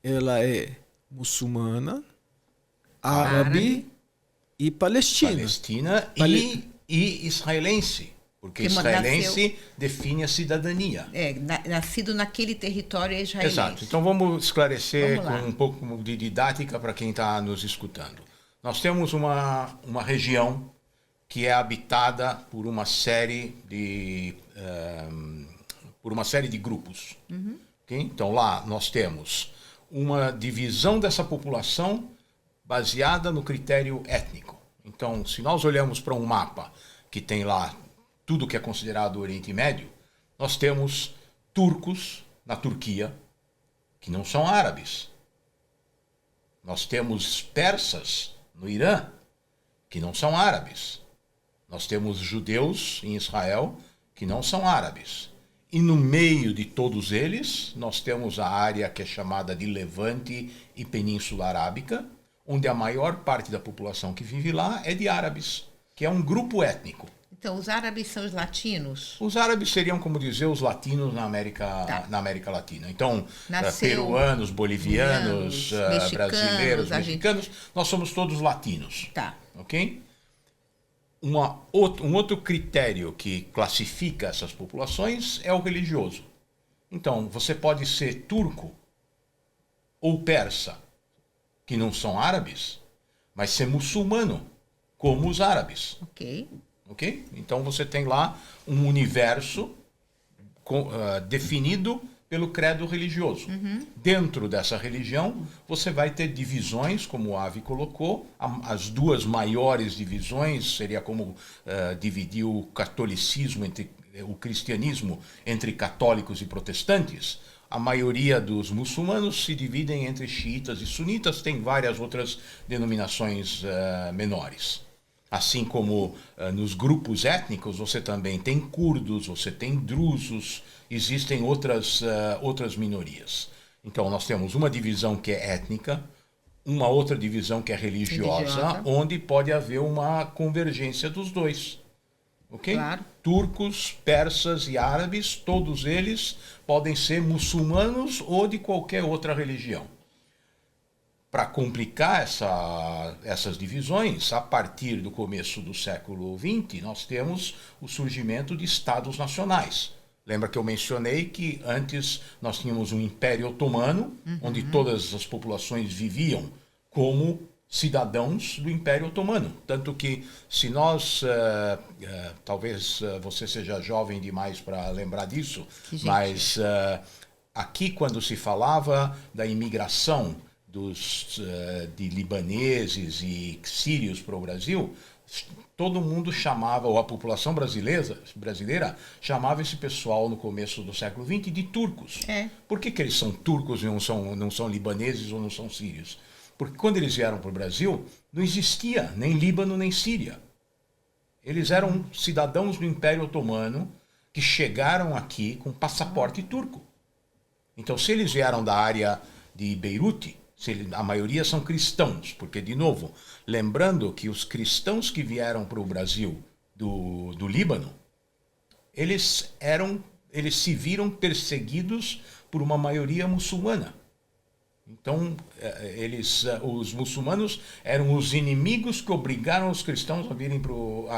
Speaker 1: ela é muçulmana, árabe e palestina.
Speaker 3: Palestina e israelense. Porque israelense define a cidadania.
Speaker 2: Nascido naquele território israelense.
Speaker 3: Exato. Então vamos esclarecer com um pouco de didática para quem está nos escutando. Nós temos uma região que é habitada por uma série de grupos. Okay? Então lá nós temos uma divisão dessa população baseada no critério étnico. Então, se nós olhamos para um mapa que tem lá tudo que é considerado Oriente Médio, nós temos turcos na Turquia, que não são árabes. Nós temos persas no Irã, que não são árabes. Nós temos judeus em Israel, que não são árabes. E no meio de todos eles, nós temos a área que é chamada de Levante e Península Arábica, onde a maior parte da população que vive lá é de árabes, que é um grupo étnico.
Speaker 2: Então, os árabes são os latinos?
Speaker 3: Os árabes seriam, como dizer, os latinos na América Latina. Então, peruanos, bolivianos, brasileiros, mexicanos, nós somos todos latinos.
Speaker 2: Tá.
Speaker 3: Ok? Um outro critério que classifica essas populações é o religioso. Então, você pode ser turco ou persa, que não são árabes, mas ser muçulmano, como os árabes.
Speaker 2: Ok.
Speaker 3: Ok? Então, você tem lá um universo definido pelo credo religioso. Dentro dessa religião, você vai ter divisões, como o Avi colocou. As duas maiores divisões seria como dividir o catolicismo o cristianismo entre católicos e protestantes. A maioria dos muçulmanos se dividem entre xiitas e sunitas, tem várias outras denominações menores. Assim como nos grupos étnicos, você também tem curdos, você tem drusos, existem outras minorias. Então, nós temos uma divisão que é étnica, uma outra divisão que é religiosa, onde pode haver uma convergência dos dois. Ok?
Speaker 2: Claro.
Speaker 3: Turcos, persas e árabes, todos eles podem ser muçulmanos ou de qualquer outra religião. Para complicar essas divisões, a partir do começo do século XX, nós temos o surgimento de estados nacionais. Lembra que eu mencionei que antes nós tínhamos um Império Otomano, onde todas as populações viviam como cidadãos do Império Otomano. Tanto que, se nós, talvez você seja jovem demais para lembrar disso, mas aqui quando se falava da imigração de libaneses e sírios para o Brasil, todo mundo chamava, ou a população brasileira chamava esse pessoal no começo do século XX de turcos. Por que eles são turcos e não são libaneses ou não são sírios? Porque quando eles vieram para o Brasil, não existia nem Líbano nem Síria. Eles eram cidadãos do Império Otomano que chegaram aqui com passaporte turco. Então, se eles vieram da área de Beirute, a maioria são cristãos, porque, de novo, lembrando que os cristãos que vieram para o Brasil do Líbano, eles se viram perseguidos por uma maioria muçulmana. Então, os muçulmanos eram os inimigos que obrigaram os cristãos a virem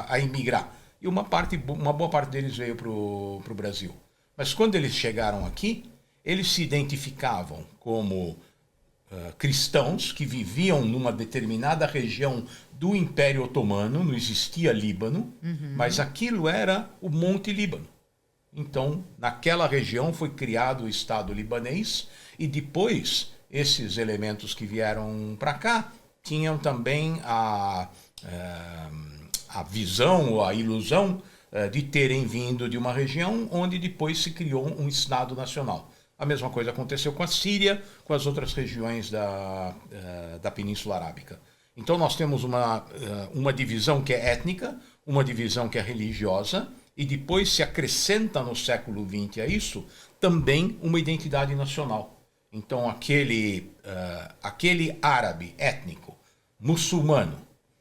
Speaker 3: a imigrar. E uma boa parte deles veio para o Brasil. Mas quando eles chegaram aqui, eles se identificavam como cristãos que viviam numa determinada região do Império Otomano, não existia Líbano, mas aquilo era o Monte Líbano. Então, naquela região foi criado o Estado libanês e depois esses elementos que vieram para cá tinham também a visão ou a ilusão de terem vindo de uma região onde depois se criou um Estado nacional. A mesma coisa aconteceu com a Síria, com as outras regiões da Península Arábica. Então nós temos uma divisão que é étnica, uma divisão que é religiosa, e depois se acrescenta no século XX a isso também uma identidade nacional. Então aquele árabe étnico, muçulmano,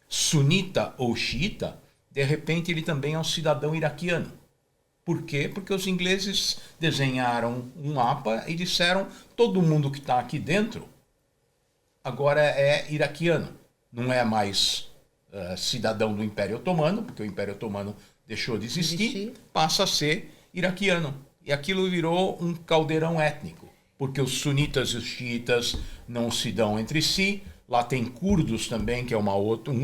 Speaker 3: sunita ou xiita, de repente ele também é um cidadão iraquiano. Por quê? Porque os ingleses desenharam um mapa e disseram: todo mundo que está aqui dentro agora é iraquiano. Não é mais cidadão do Império Otomano, porque o Império Otomano deixou de existir, passa a ser iraquiano. E aquilo virou um caldeirão étnico, porque os sunitas e os xiitas não se dão entre si, Lá tem curdos também, que é um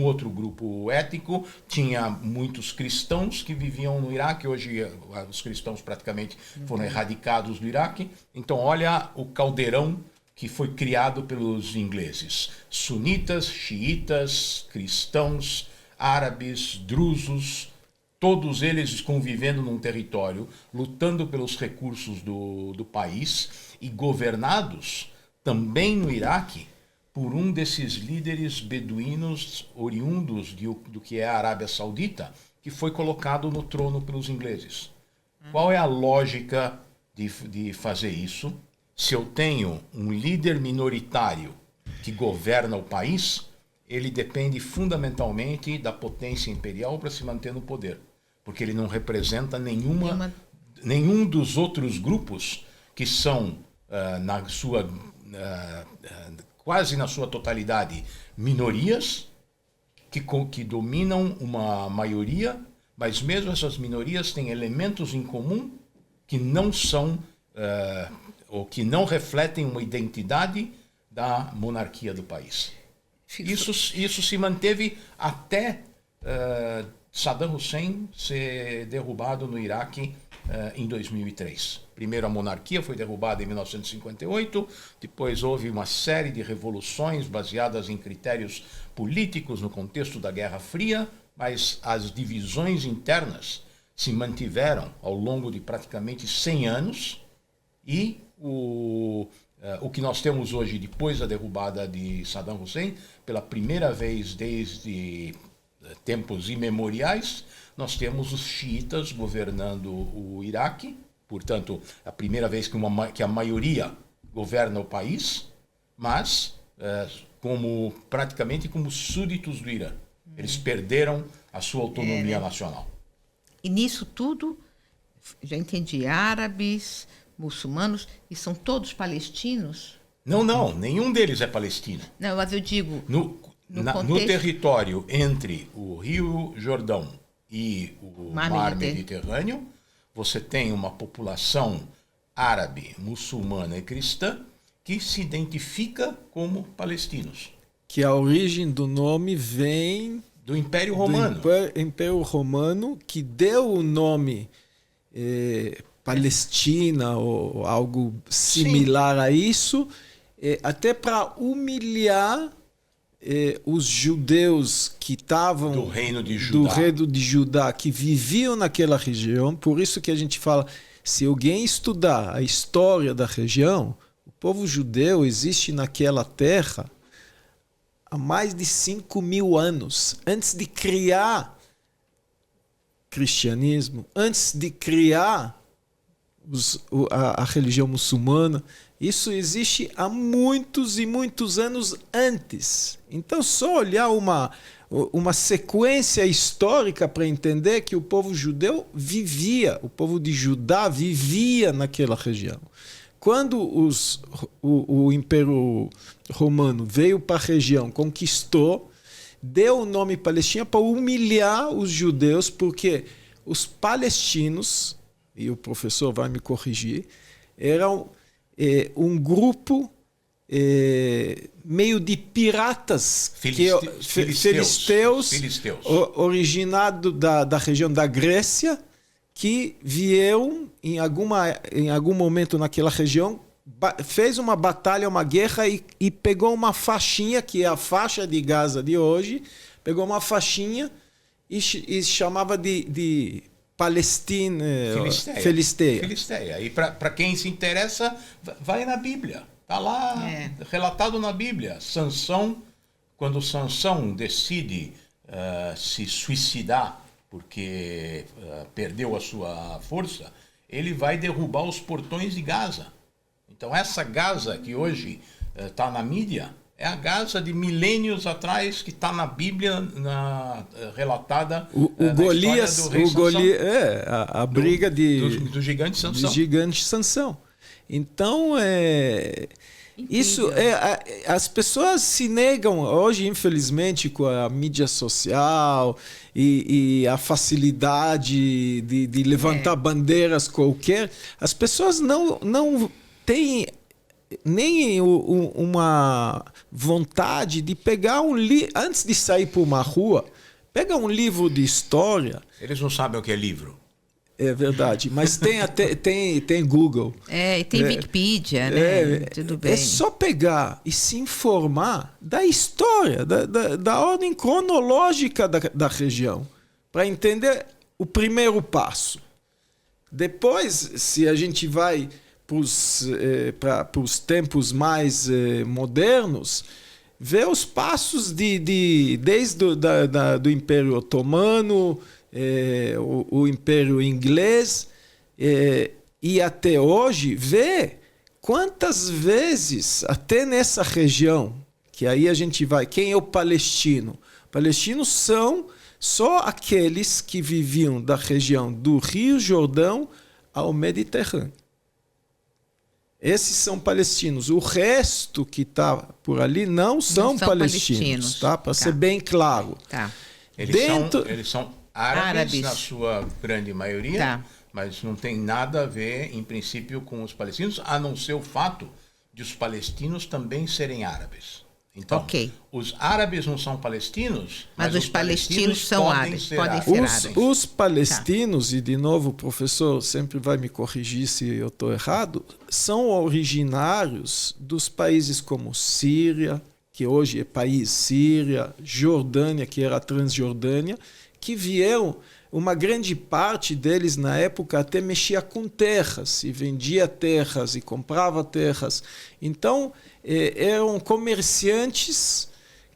Speaker 3: outro grupo étnico. Tinha muitos cristãos que viviam no Iraque. Hoje os cristãos praticamente foram erradicados do Iraque. Então olha o caldeirão que foi criado pelos ingleses. Sunitas, xiitas, cristãos, árabes, drusos, todos eles convivendo num território, lutando pelos recursos do país e governados também no Iraque por um desses líderes beduínos oriundos do que é a Arábia Saudita, que foi colocado no trono pelos ingleses. Qual é a lógica de fazer isso? Se eu tenho um líder minoritário que governa o país, ele depende fundamentalmente da potência imperial para se manter no poder, porque ele não representa nenhum dos outros grupos que são, quase na sua totalidade, minorias que dominam uma maioria, mas mesmo essas minorias têm elementos em comum que não são ou que não refletem uma identidade da monarquia do país. Isso se manteve até Saddam Hussein ser derrubado no Iraque em 2003. Primeiro a monarquia foi derrubada em 1958, depois houve uma série de revoluções baseadas em critérios políticos no contexto da Guerra Fria, mas as divisões internas se mantiveram ao longo de praticamente 100 anos e o que nós temos hoje, depois da derrubada de Saddam Hussein, pela primeira vez desde tempos imemoriais, nós temos os xiitas governando o Iraque, portanto, a primeira vez que a maioria governa o país, mas praticamente como súditos do Irã. Eles perderam a sua autonomia nacional.
Speaker 2: E nisso tudo, já entendi, árabes, muçulmanos, e são todos palestinos?
Speaker 3: Não, nenhum deles é palestino.
Speaker 2: Não, mas eu digo...
Speaker 3: No território entre o Rio Jordão e o Mar Mediterrâneo, você tem uma população árabe, muçulmana e cristã que se identifica como palestinos.
Speaker 1: Que a origem do nome vem...
Speaker 3: do Império Romano.
Speaker 1: Do Império Romano, que deu o nome Palestina ou algo similar a isso, até para humilhar os judeus que estavam
Speaker 3: do reino de
Speaker 1: Judá, que viviam naquela região. Por isso que a gente fala, se alguém estudar a história da região, o povo judeu existe naquela terra há mais de 5.000 anos, antes de criar cristianismo, antes de criar a religião muçulmana. Isso existe há muitos e muitos anos antes. Então, só olhar uma sequência histórica para entender que o povo judeu vivia, o povo de Judá vivia naquela região. Quando o Império Romano veio para a região, conquistou, deu o nome Palestina para humilhar os judeus, porque os palestinos, e o professor vai me corrigir, eram um grupo meio de piratas filisteus originado da região da Grécia, que vieram em algum momento naquela região, fez uma batalha, uma guerra e pegou uma faixinha, que é a faixa de Gaza de hoje, pegou uma faixinha e chamava de Palestina, Filisteia.
Speaker 3: E para quem se interessa, vai na Bíblia. Está lá relatado na Bíblia. Sansão, quando Sansão decide se suicidar porque perdeu a sua força, ele vai derrubar os portões de Gaza. Então essa Gaza que hoje está na mídia é a Gaza de milênios atrás, que está na Bíblia relatada
Speaker 1: na Golias,
Speaker 3: história do rei Sansão.
Speaker 1: A briga
Speaker 3: do gigante Sansão.
Speaker 1: Do gigante Sansão. Então, isso as pessoas se negam hoje, infelizmente, com a mídia social e a facilidade de levantar bandeiras qualquer. As pessoas não têm nem uma vontade de pegar um livro, antes de sair por uma rua, pega um livro de história.
Speaker 3: Eles não sabem o que é livro.
Speaker 1: É verdade, mas tem Google.
Speaker 2: E tem Wikipedia, né? Tudo bem.
Speaker 1: É só pegar e se informar da história, da ordem cronológica da região, para entender o primeiro passo. Depois, se a gente vai para os tempos mais modernos, ver os passos desde do Império Otomano, o Império Inglês, e até hoje, ver quantas vezes, até nessa região, que aí a gente vai, quem é o palestino? Palestinos são só aqueles que viviam da região do Rio Jordão ao Mediterrâneo. Esses são palestinos. O resto que está por ali não são palestinos, tá? Para ser bem claro.
Speaker 2: Tá.
Speaker 3: Eles são árabes na sua grande maioria,
Speaker 2: tá,
Speaker 3: mas não tem nada a ver, em princípio, com os palestinos, a não ser o fato de os palestinos também serem árabes. Então, os árabes não são palestinos,
Speaker 2: mas os palestinos são árabes. Podem ser árabes.
Speaker 1: Os palestinos, e de novo o professor sempre vai me corrigir se eu estou errado, são originários dos países como Síria, que hoje é país Síria, Jordânia, que era a Transjordânia, que vieram, uma grande parte deles na época até mexia com terras, e vendia terras e comprava terras. Então, eram comerciantes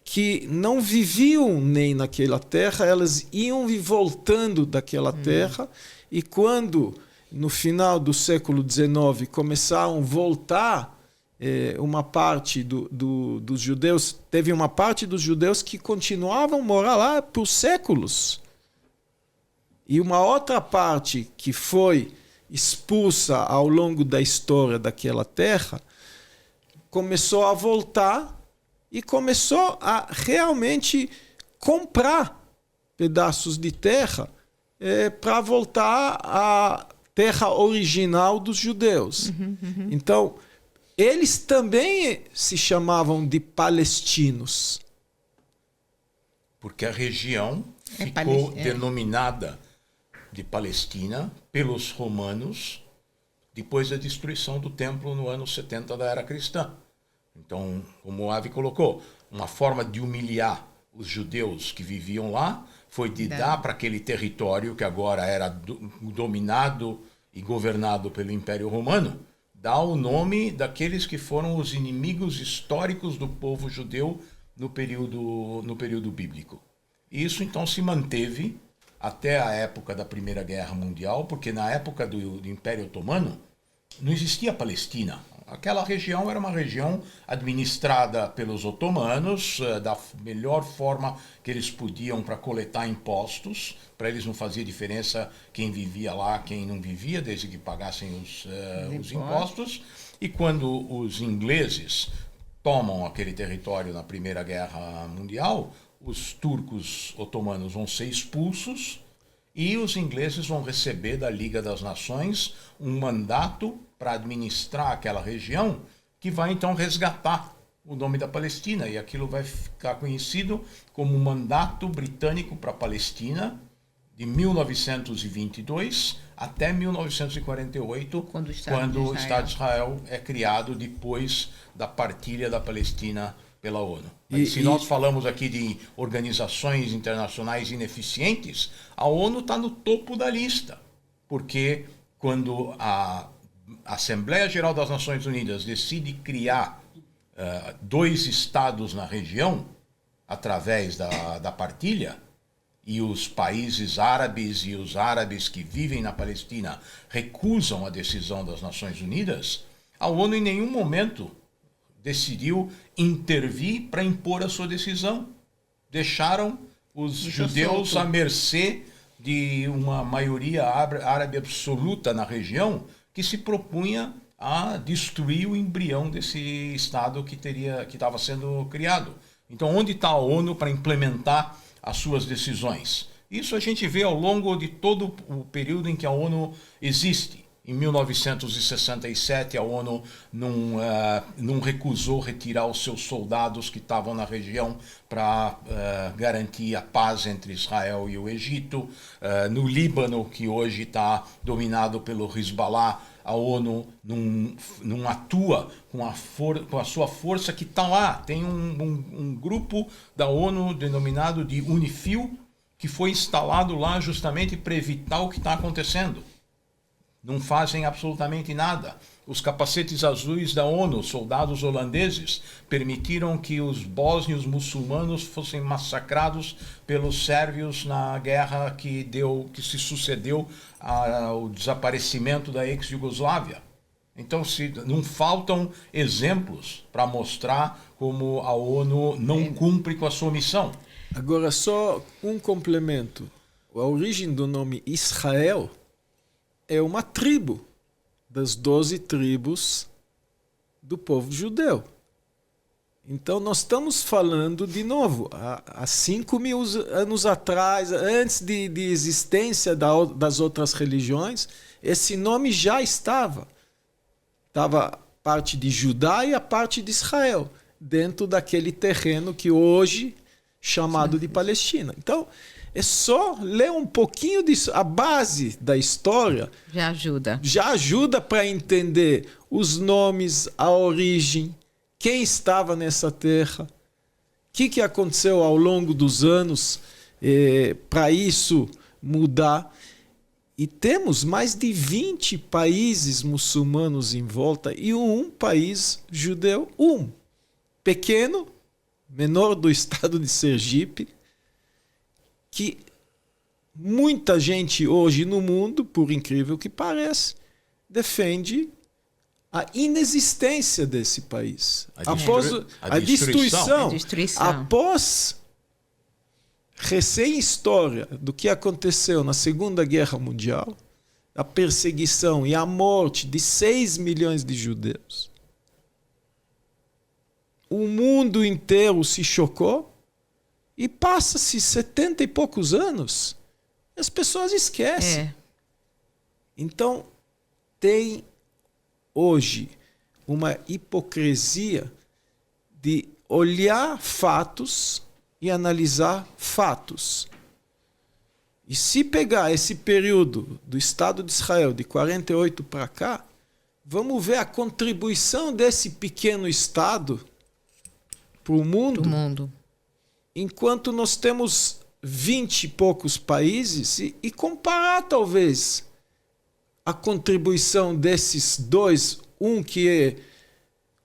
Speaker 1: que não viviam nem naquela terra, elas iam e voltando daquela terra, e quando, no final do século XIX, começaram a voltar uma parte dos judeus, teve uma parte dos judeus que continuavam a morar lá por séculos. E uma outra parte que foi expulsa ao longo da história daquela terra, começou a voltar e começou a realmente comprar pedaços de terra para voltar à terra original dos judeus. Então, eles também se chamavam de palestinos.
Speaker 3: Porque a região ficou denominada de Palestina pelos romanos depois da destruição do templo no ano 70 da era cristã. Então, como o Avi colocou, uma forma de humilhar os judeus que viviam lá foi de dar para aquele território que agora era dominado e governado pelo Império Romano, dar o nome daqueles que foram os inimigos históricos do povo judeu no período bíblico. Isso então se manteve até a época da Primeira Guerra Mundial, porque na época do Império Otomano não existia Palestina. Aquela região era uma região administrada pelos otomanos da melhor forma que eles podiam para coletar impostos. Para eles não fazia diferença quem vivia lá, quem não vivia, desde que pagassem os impostos. E quando os ingleses tomam aquele território na Primeira Guerra Mundial, os turcos otomanos vão ser expulsos e os ingleses vão receber da Liga das Nações um mandato para administrar aquela região, que vai então resgatar o nome da Palestina, e aquilo vai ficar conhecido como o Mandato Britânico para a Palestina, de 1922 até 1948, quando o Estado de Israel é criado depois da partilha da Palestina pela ONU. Se nós falamos aqui de organizações internacionais ineficientes, a ONU está no topo da lista, porque quando a Assembleia Geral das Nações Unidas decide criar 2 estados na região, através da partilha, e os países árabes e os árabes que vivem na Palestina recusam a decisão das Nações Unidas, a ONU em nenhum momento decidiu intervir para impor a sua decisão. Deixaram os judeus à mercê de uma maioria árabe absoluta na região que se propunha a destruir o embrião desse Estado que estava sendo criado. Então, onde está a ONU para implementar as suas decisões? Isso a gente vê ao longo de todo o período em que a ONU existe. Em 1967, a ONU não recusou retirar os seus soldados que estavam na região para garantir a paz entre Israel e o Egito. No Líbano, que hoje está dominado pelo Hezbollah, a ONU não atua com a sua força que está lá. Tem um grupo da ONU denominado de UNIFIL, que foi instalado lá justamente para evitar o que está acontecendo. Não fazem absolutamente nada. Os capacetes azuis da ONU, soldados holandeses, permitiram que os bósnios muçulmanos fossem massacrados pelos sérvios na guerra que se sucedeu ao desaparecimento da ex-Iugoslávia. Então, não faltam exemplos para mostrar como a ONU não cumpre com a sua missão.
Speaker 1: Agora, só um complemento. A origem do nome Israel é uma tribo das 12 tribos do povo judeu. Então, nós estamos falando, de novo, há 5.000 anos atrás, antes de existência das outras religiões, esse nome já estava. Estava a parte de Judá e a parte de Israel, dentro daquele terreno que hoje chamado de Palestina. Então, é só ler um pouquinho disso. A base da história já ajuda para entender os nomes, a origem, quem estava nessa terra, o que aconteceu ao longo dos anos para isso mudar. E temos mais de 20 países muçulmanos em volta e um país judeu, pequeno, menor do estado de Sergipe, que muita gente hoje no mundo, por incrível que pareça, defende a inexistência desse país. A destruição. Após recém-história do que aconteceu na Segunda Guerra Mundial, a perseguição e a morte de 6 milhões de judeus, o mundo inteiro se chocou e passa-se 70 e poucos anos, as pessoas esquecem. Então, tem hoje uma hipocrisia de olhar fatos e analisar fatos. E se pegar esse período do Estado de Israel, de 48 para cá, vamos ver a contribuição desse pequeno Estado para o mundo. Enquanto nós temos 20 e poucos países, e comparar talvez a contribuição desses dois, que é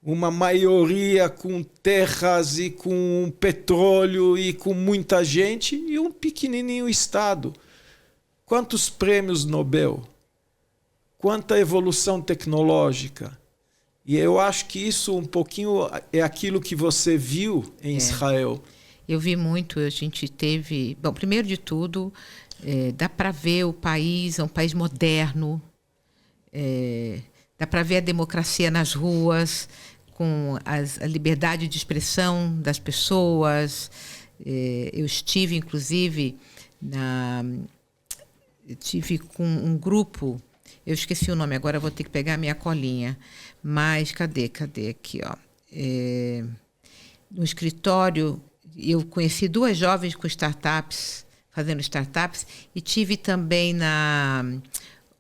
Speaker 1: uma maioria com terras e com petróleo e com muita gente, e um pequenininho Estado. Quantos prêmios Nobel? Quanta evolução tecnológica? E eu acho que isso um pouquinho é aquilo que você viu em Israel.
Speaker 2: Eu vi muito, a gente teve... Bom, primeiro de tudo, dá para ver o país, é um país moderno, dá para ver a democracia nas ruas, com a liberdade de expressão das pessoas. Eu estive, inclusive, tive com um grupo, eu esqueci o nome, agora vou ter que pegar a minha colinha, mas cadê aqui, ó. No escritório, eu conheci 2 jovens com startups, fazendo startups, e tive também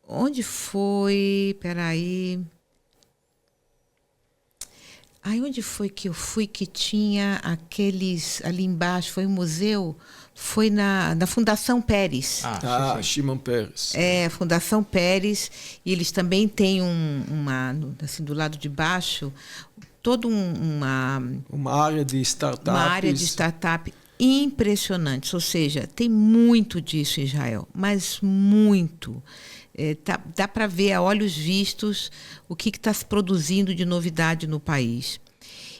Speaker 2: onde foi? Peraí. Onde foi que eu fui que tinha aqueles ali embaixo? Foi um museu? Foi na Fundação Pérez.
Speaker 1: Shimon Peres.
Speaker 2: Fundação Pérez. E eles também têm assim, do lado de baixo, toda
Speaker 1: uma área de startups.
Speaker 2: Uma área de startup impressionante. Ou seja, tem muito disso em Israel, mas muito. Dá para ver a olhos vistos o que está se produzindo de novidade no país.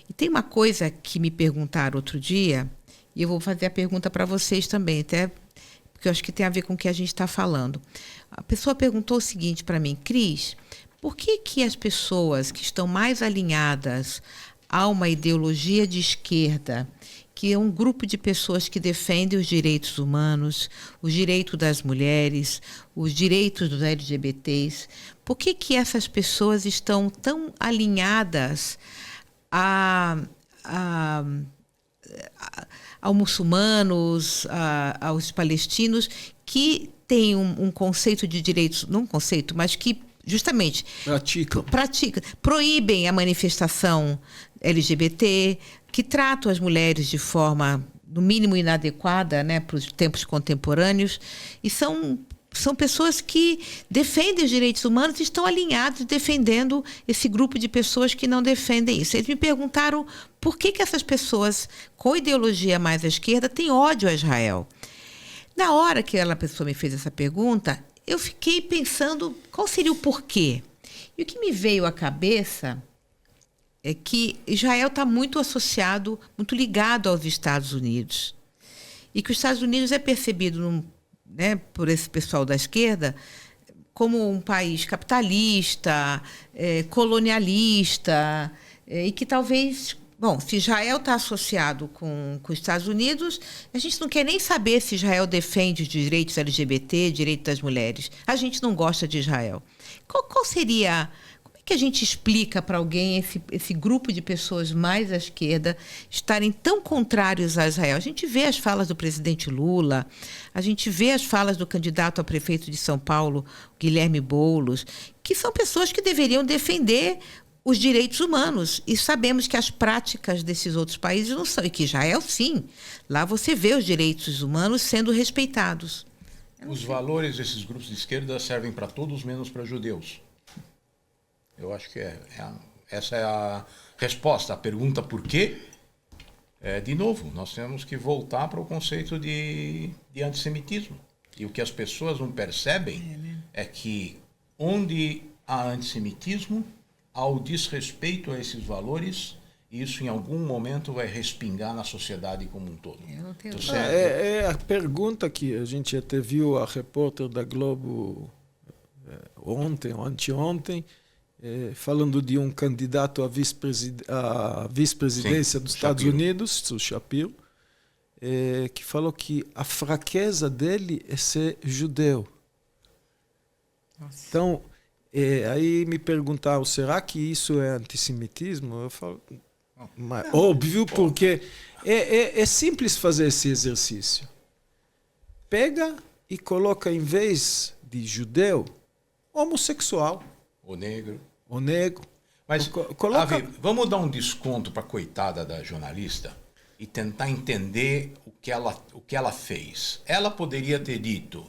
Speaker 2: E tem uma coisa que me perguntaram outro dia, e eu vou fazer a pergunta para vocês também, até porque eu acho que tem a ver com o que a gente está falando. A pessoa perguntou o seguinte para mim: Cris, por que as pessoas que estão mais alinhadas há uma ideologia de esquerda, que é um grupo de pessoas que defendem os direitos humanos, os direitos das mulheres, os direitos dos LGBTs. Por que essas pessoas estão tão alinhadas aos muçulmanos, aos palestinos, que têm um conceito de direitos, não um conceito, mas que justamente proíbem a manifestação LGBT, que tratam as mulheres de forma, no mínimo, inadequada, né, para os tempos contemporâneos, e são pessoas que defendem os direitos humanos e estão alinhados defendendo esse grupo de pessoas que não defendem isso. Eles me perguntaram por que essas pessoas com ideologia mais à esquerda têm ódio a Israel. Na hora que a pessoa me fez essa pergunta, eu fiquei pensando qual seria o porquê. E o que me veio à cabeça é que Israel está muito associado, muito ligado aos Estados Unidos. E que os Estados Unidos é percebido por esse pessoal da esquerda como um país capitalista, colonialista, e que talvez... Bom, se Israel está associado com os Estados Unidos, a gente não quer nem saber se Israel defende os direitos LGBT, direitos das mulheres. A gente não gosta de Israel. Qual seria... Como é que a gente explica para alguém esse grupo de pessoas mais à esquerda estarem tão contrários a Israel? A gente vê as falas do presidente Lula, a gente vê as falas do candidato a prefeito de São Paulo, Guilherme Boulos, que são pessoas que deveriam defender os direitos humanos. E sabemos que as práticas desses outros países não são. E que Israel, sim. Lá você vê os direitos humanos sendo respeitados.
Speaker 3: Os valores desses grupos de esquerda servem para todos, menos para judeus. Eu acho que essa é a resposta. A pergunta por quê? De novo, nós temos que voltar para o conceito de antissemitismo. E o que as pessoas não percebem é que onde há antissemitismo, ao desrespeito a esses valores, isso em algum momento vai respingar na sociedade como um todo.
Speaker 1: É a pergunta que a gente até viu a repórter da Globo ontem ou anteontem, falando de um candidato à vice-presidência dos Estados Unidos, o Shapiro, que falou que a fraqueza dele é ser judeu. Nossa. Então, aí me perguntaram, será que isso é antissemitismo? Eu falo, mas, óbvio, porque é simples fazer esse exercício. Pega e coloca, em vez de judeu, homossexual.
Speaker 3: O negro.
Speaker 1: Mas,
Speaker 3: Avi, vamos dar um desconto para a coitada da jornalista e tentar entender o que ela fez. Ela poderia ter dito: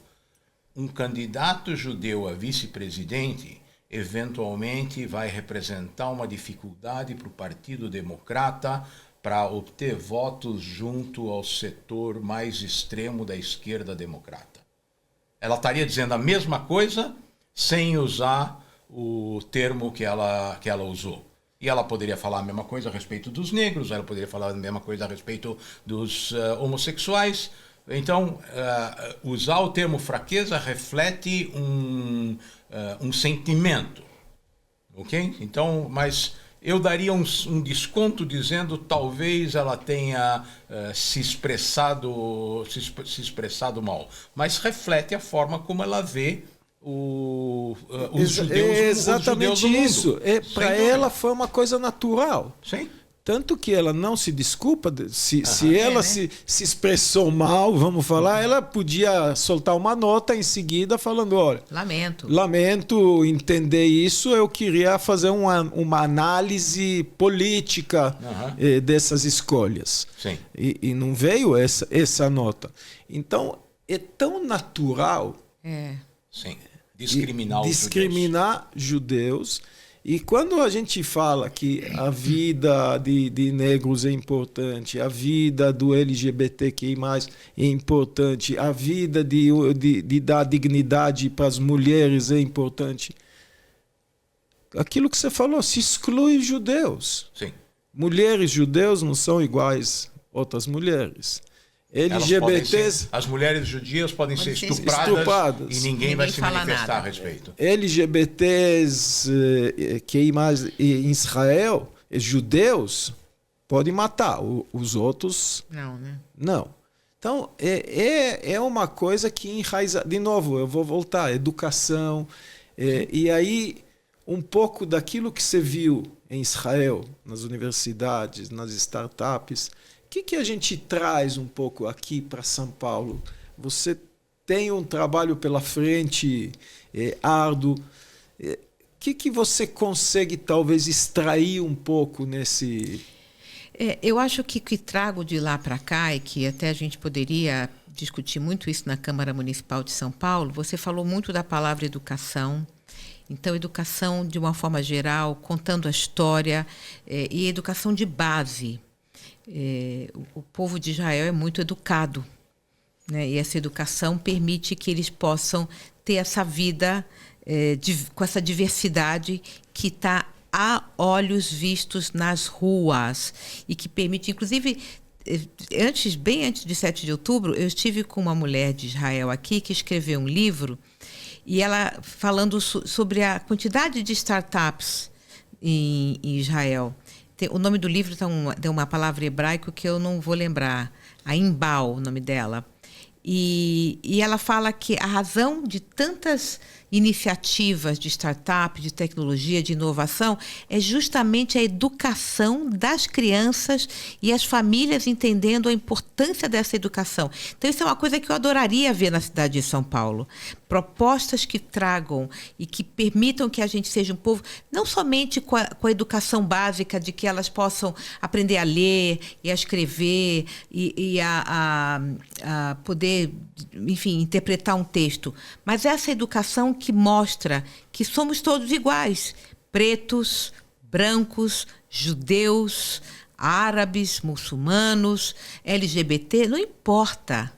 Speaker 3: um candidato judeu a vice-presidente eventualmente vai representar uma dificuldade para o Partido Democrata para obter votos junto ao setor mais extremo da esquerda democrata. Ela estaria dizendo a mesma coisa sem usar o termo que ela usou. E ela poderia falar a mesma coisa a respeito dos negros, ela poderia falar a mesma coisa a respeito dos homossexuais. Então, usar o termo fraqueza reflete um sentimento, ok? Então, mas eu daria um desconto dizendo talvez ela tenha se expressado mal, mas reflete a forma como ela vê os judeus,
Speaker 1: exatamente
Speaker 3: os judeus
Speaker 1: isso. Para ela foi uma coisa natural.
Speaker 3: Sim.
Speaker 1: Tanto que ela não se desculpa, se ela se expressou mal, vamos falar, ela podia soltar uma nota em seguida falando, olha, lamento entender isso, eu queria fazer uma análise política dessas escolhas.
Speaker 3: Sim.
Speaker 1: E não veio essa nota. Então, é tão natural
Speaker 3: Sim. discriminar
Speaker 1: judeus. E quando a gente fala que a vida de negros é importante, a vida do LGBTQI+, é importante, a vida de dar dignidade para as mulheres é importante, aquilo que você falou, se exclui judeus.
Speaker 3: Sim.
Speaker 1: Mulheres judeus não são iguais a outras mulheres. LGBTs,
Speaker 3: as mulheres judias podem ser estupradas e ninguém vai se manifestar nada a respeito.
Speaker 1: LGBTs que em Israel, judeus podem matar, os outros
Speaker 2: Não, né?
Speaker 1: não. Então, é uma coisa que enraiza... De novo, eu vou voltar, educação. E aí, um pouco daquilo que você viu em Israel, nas universidades, nas startups, o que a gente traz um pouco aqui para São Paulo? Você tem um trabalho pela frente, árduo. O que você consegue, talvez, extrair um pouco nesse...
Speaker 2: Eu acho que o que trago de lá para cá, e que até a gente poderia discutir muito isso na Câmara Municipal de São Paulo, você falou muito da palavra educação. Então, educação de uma forma geral, contando a história, e educação de base. O povo de Israel é muito educado, né? E essa educação permite que eles possam ter essa vida com essa diversidade que está a olhos vistos nas ruas e que permite, inclusive, bem antes de 7 de outubro, eu estive com uma mulher de Israel aqui que escreveu um livro e ela falando sobre a quantidade de startups em Israel. O nome do livro tem uma palavra hebraica que eu não vou lembrar, a Imbal, o nome dela. E ela fala que a razão de tantas iniciativas de startup, de tecnologia, de inovação, é justamente a educação das crianças e as famílias entendendo a importância dessa educação. Então, isso é uma coisa que eu adoraria ver na cidade de São Paulo. Propostas que tragam e que permitam que a gente seja um povo, não somente com a educação básica de que elas possam aprender a ler e a escrever e a poder, enfim, interpretar um texto, mas essa educação que mostra que somos todos iguais, pretos, brancos, judeus, árabes, muçulmanos, LGBT, não importa.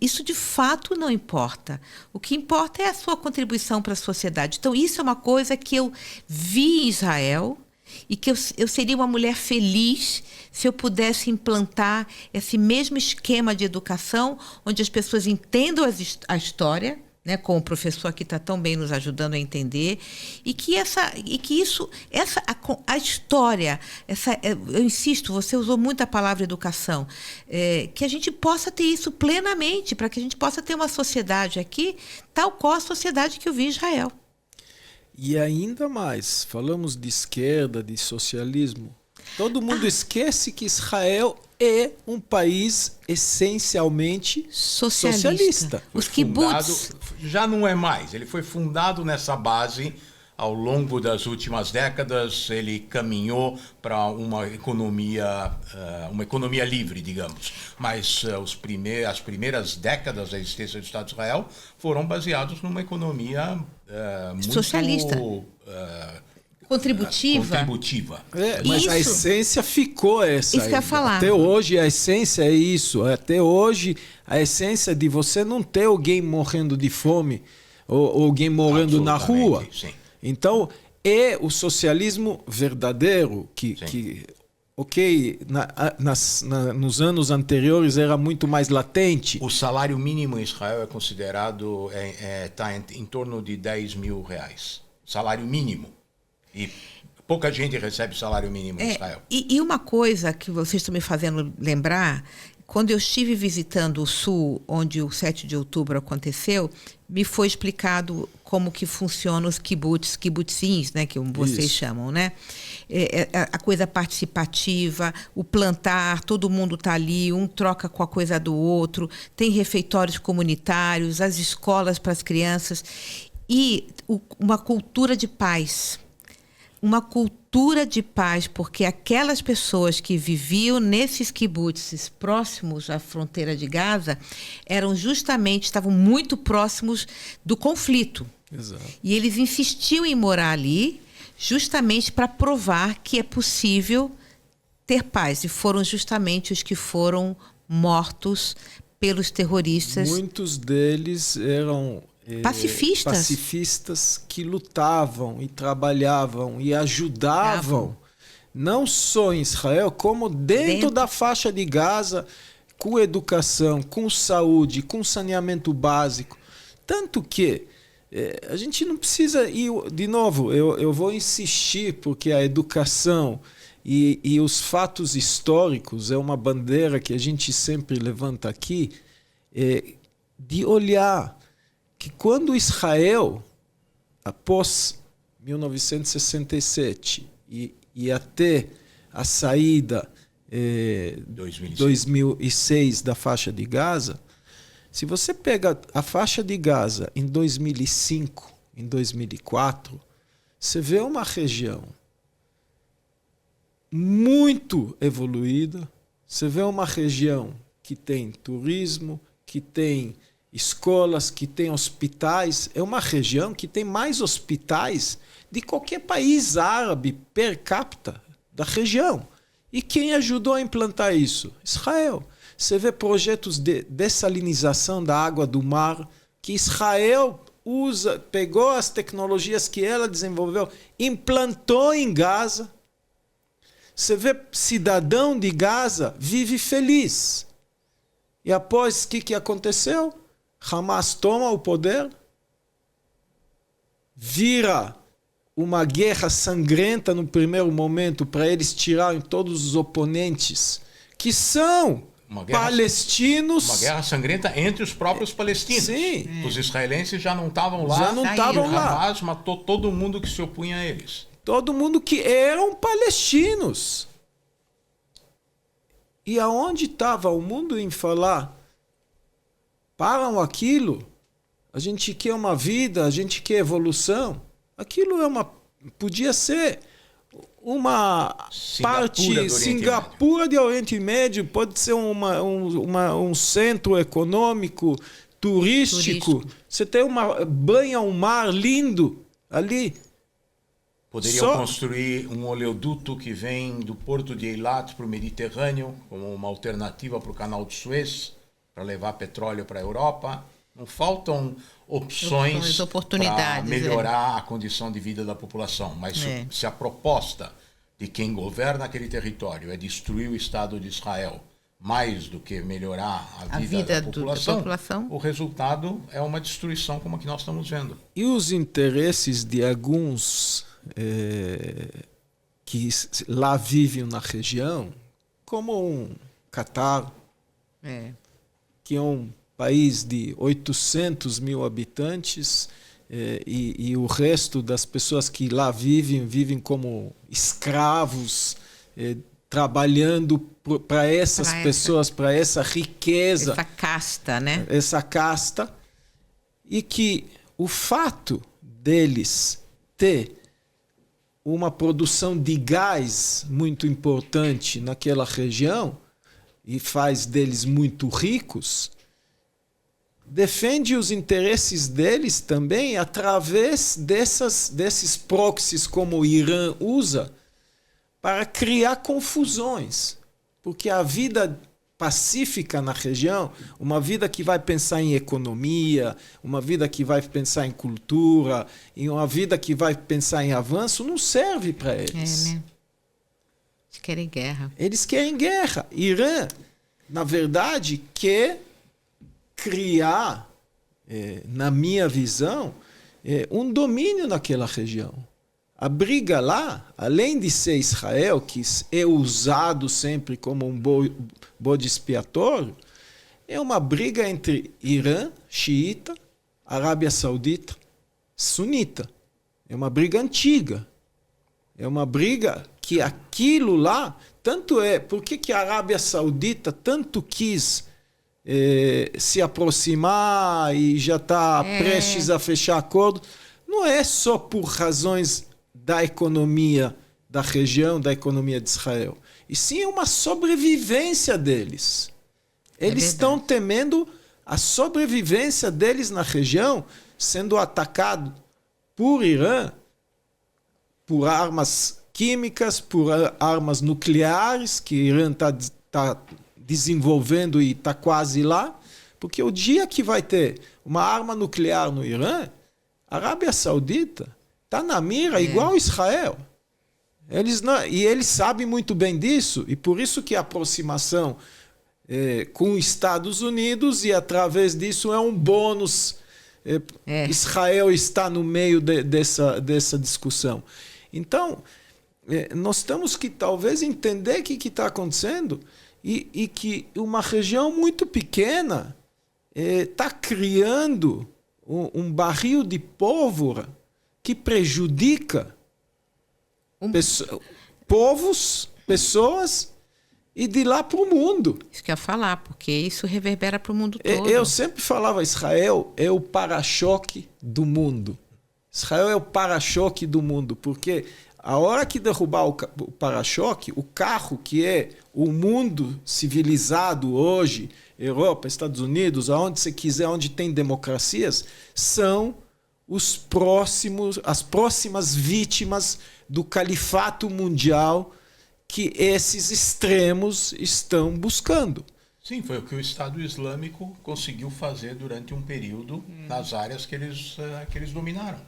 Speaker 2: Isso de fato não importa. O que importa é a sua contribuição para a sociedade. Então, isso é uma coisa que eu vi em Israel e que eu seria uma mulher feliz se eu pudesse implantar esse mesmo esquema de educação, onde as pessoas entendam a história, né, como o professor aqui está tão bem nos ajudando a entender, a história, eu insisto, você usou muito a palavra educação, que a gente possa ter isso plenamente, para que a gente possa ter uma sociedade aqui, tal qual a sociedade que eu vi em Israel.
Speaker 1: E ainda mais, falamos de esquerda, de socialismo, todo mundo esquece que Israel é um país essencialmente socialista.
Speaker 2: Os kibbutz
Speaker 3: já não é mais. Ele foi fundado nessa base ao longo das últimas décadas. Ele caminhou para uma economia livre, digamos. Mas as primeiras décadas da existência do Estado de Israel foram baseadas numa economia muito
Speaker 2: socialista. Contributiva.
Speaker 1: Mas a essência ficou essa.
Speaker 2: Isso que eu ia falar.
Speaker 1: Até hoje a essência é isso. Até hoje a essência de você não ter alguém morrendo de fome ou alguém morrendo na rua.
Speaker 3: Sim.
Speaker 1: Então é o socialismo verdadeiro que nos anos anteriores era muito mais latente.
Speaker 3: O salário mínimo em Israel é considerado está em torno de 10 mil reais. Salário mínimo. E pouca gente recebe salário mínimo em Israel.
Speaker 2: E uma coisa que vocês estão me fazendo lembrar, quando eu estive visitando o Sul, onde o 7 de outubro aconteceu, me foi explicado como que funcionam os kibbutzins, né, que vocês chamam, né? A coisa participativa, o plantar, todo mundo está ali, um troca com a coisa do outro, tem refeitórios comunitários, as escolas para as crianças e uma cultura de paz. Uma cultura de paz, porque aquelas pessoas que viviam nesses kibbutzes próximos à fronteira de Gaza estavam muito próximos do conflito.
Speaker 1: Exato.
Speaker 2: E eles insistiam em morar ali justamente para provar que é possível ter paz. E foram justamente os que foram mortos pelos terroristas.
Speaker 1: Muitos deles eram pacifistas que lutavam e trabalhavam e ajudavam, não só em Israel, como dentro da faixa de Gaza, com educação, com saúde, com saneamento básico. Tanto que a gente não precisa ir... De novo, eu vou insistir, porque a educação E os fatos históricos é uma bandeira que a gente sempre levanta aqui, de olhar que quando Israel, após 1967 e até a saída 2006 da faixa de Gaza, se você pega a faixa de Gaza em 2005, em 2004, você vê uma região muito evoluída, você vê uma região que tem turismo, que tem escolas, que tem hospitais. É uma região que tem mais hospitais de qualquer país árabe per capita da região. E quem ajudou a implantar isso? Israel. Você vê projetos de dessalinização da água do mar, que Israel pegou as tecnologias que ela desenvolveu, implantou em Gaza. Você vê cidadão de Gaza vive feliz. E após o que aconteceu? Hamas toma o poder, vira uma guerra sangrenta no primeiro momento para eles tirarem todos os oponentes que são palestinos.
Speaker 3: Uma guerra sangrenta entre os próprios palestinos.
Speaker 1: Sim.
Speaker 3: Os israelenses já não estavam lá.
Speaker 1: Já não estavam lá.
Speaker 3: Hamas matou todo mundo que se opunha a eles.
Speaker 1: Todo mundo que eram palestinos. E aonde estava o mundo em falar? Param aquilo. A gente quer uma vida, a gente quer evolução. Aquilo podia ser uma parte Singapura de Oriente Médio, pode ser um centro econômico, turístico. Você tem banha um mar lindo ali.
Speaker 3: Poderiam construir um oleoduto que vem do porto de Eilat para o Mediterrâneo, como uma alternativa para o canal de Suez, para levar petróleo para a Europa. Não faltam opções para melhorar a condição de vida da população. Mas se a proposta de quem governa aquele território é destruir o Estado de Israel mais do que melhorar a vida da população, o resultado é uma destruição como a que nós estamos vendo.
Speaker 1: E os interesses de alguns que lá vivem na região, como um Catar, que é um país de 800 mil habitantes, e o resto das pessoas que lá vivem como escravos, trabalhando para essas pessoas, para essa riqueza.
Speaker 2: Essa casta, né?
Speaker 1: Essa casta. E que o fato deles ter uma produção de gás muito importante naquela região e faz deles muito ricos, defende os interesses deles também através desses proxies como o Irã usa para criar confusões. Porque a vida pacífica na região, uma vida que vai pensar em economia, uma vida que vai pensar em cultura, e uma vida que vai pensar em avanço, não serve para eles.
Speaker 2: Né? Eles querem guerra.
Speaker 1: Eles querem guerra. Irã, na verdade, quer criar, na minha visão, um domínio naquela região. A briga lá, além de ser Israel, que é usado sempre como um bode expiatório, é uma briga entre Irã, xiita, Arábia Saudita, sunita. É uma briga antiga. É uma briga que aquilo lá, tanto é... Por que a Arábia Saudita tanto quis se aproximar e já está prestes a fechar acordo? Não é só por razões da economia da região, da economia de Israel. E sim uma sobrevivência deles. Eles estão temendo a sobrevivência deles na região, sendo atacado por Irã, por armas químicas, por armas nucleares, que Irã está desenvolvendo e está quase lá. Porque o dia que vai ter uma arma nuclear no Irã, a Arábia Saudita está na mira igual Israel. Eles sabem muito bem disso, e por isso que a aproximação com os Estados Unidos, e através disso é um bônus. Israel está no meio dessa discussão. Então, nós temos que talvez entender o que está acontecendo e que uma região muito pequena está criando um barril de pólvora que prejudica povos, pessoas e de lá para o mundo.
Speaker 2: Isso que eu ia falar, porque isso reverbera para o mundo todo.
Speaker 1: Eu sempre falava, Israel é o para-choque do mundo. Israel é o para-choque do mundo, porque a hora que derrubar o para-choque, o carro que é o mundo civilizado hoje, Europa, Estados Unidos, aonde você quiser, onde tem democracias, são as próximas vítimas do califato mundial que esses extremos estão buscando.
Speaker 3: Sim, foi o que o Estado Islâmico conseguiu fazer durante um período nas áreas que eles dominaram.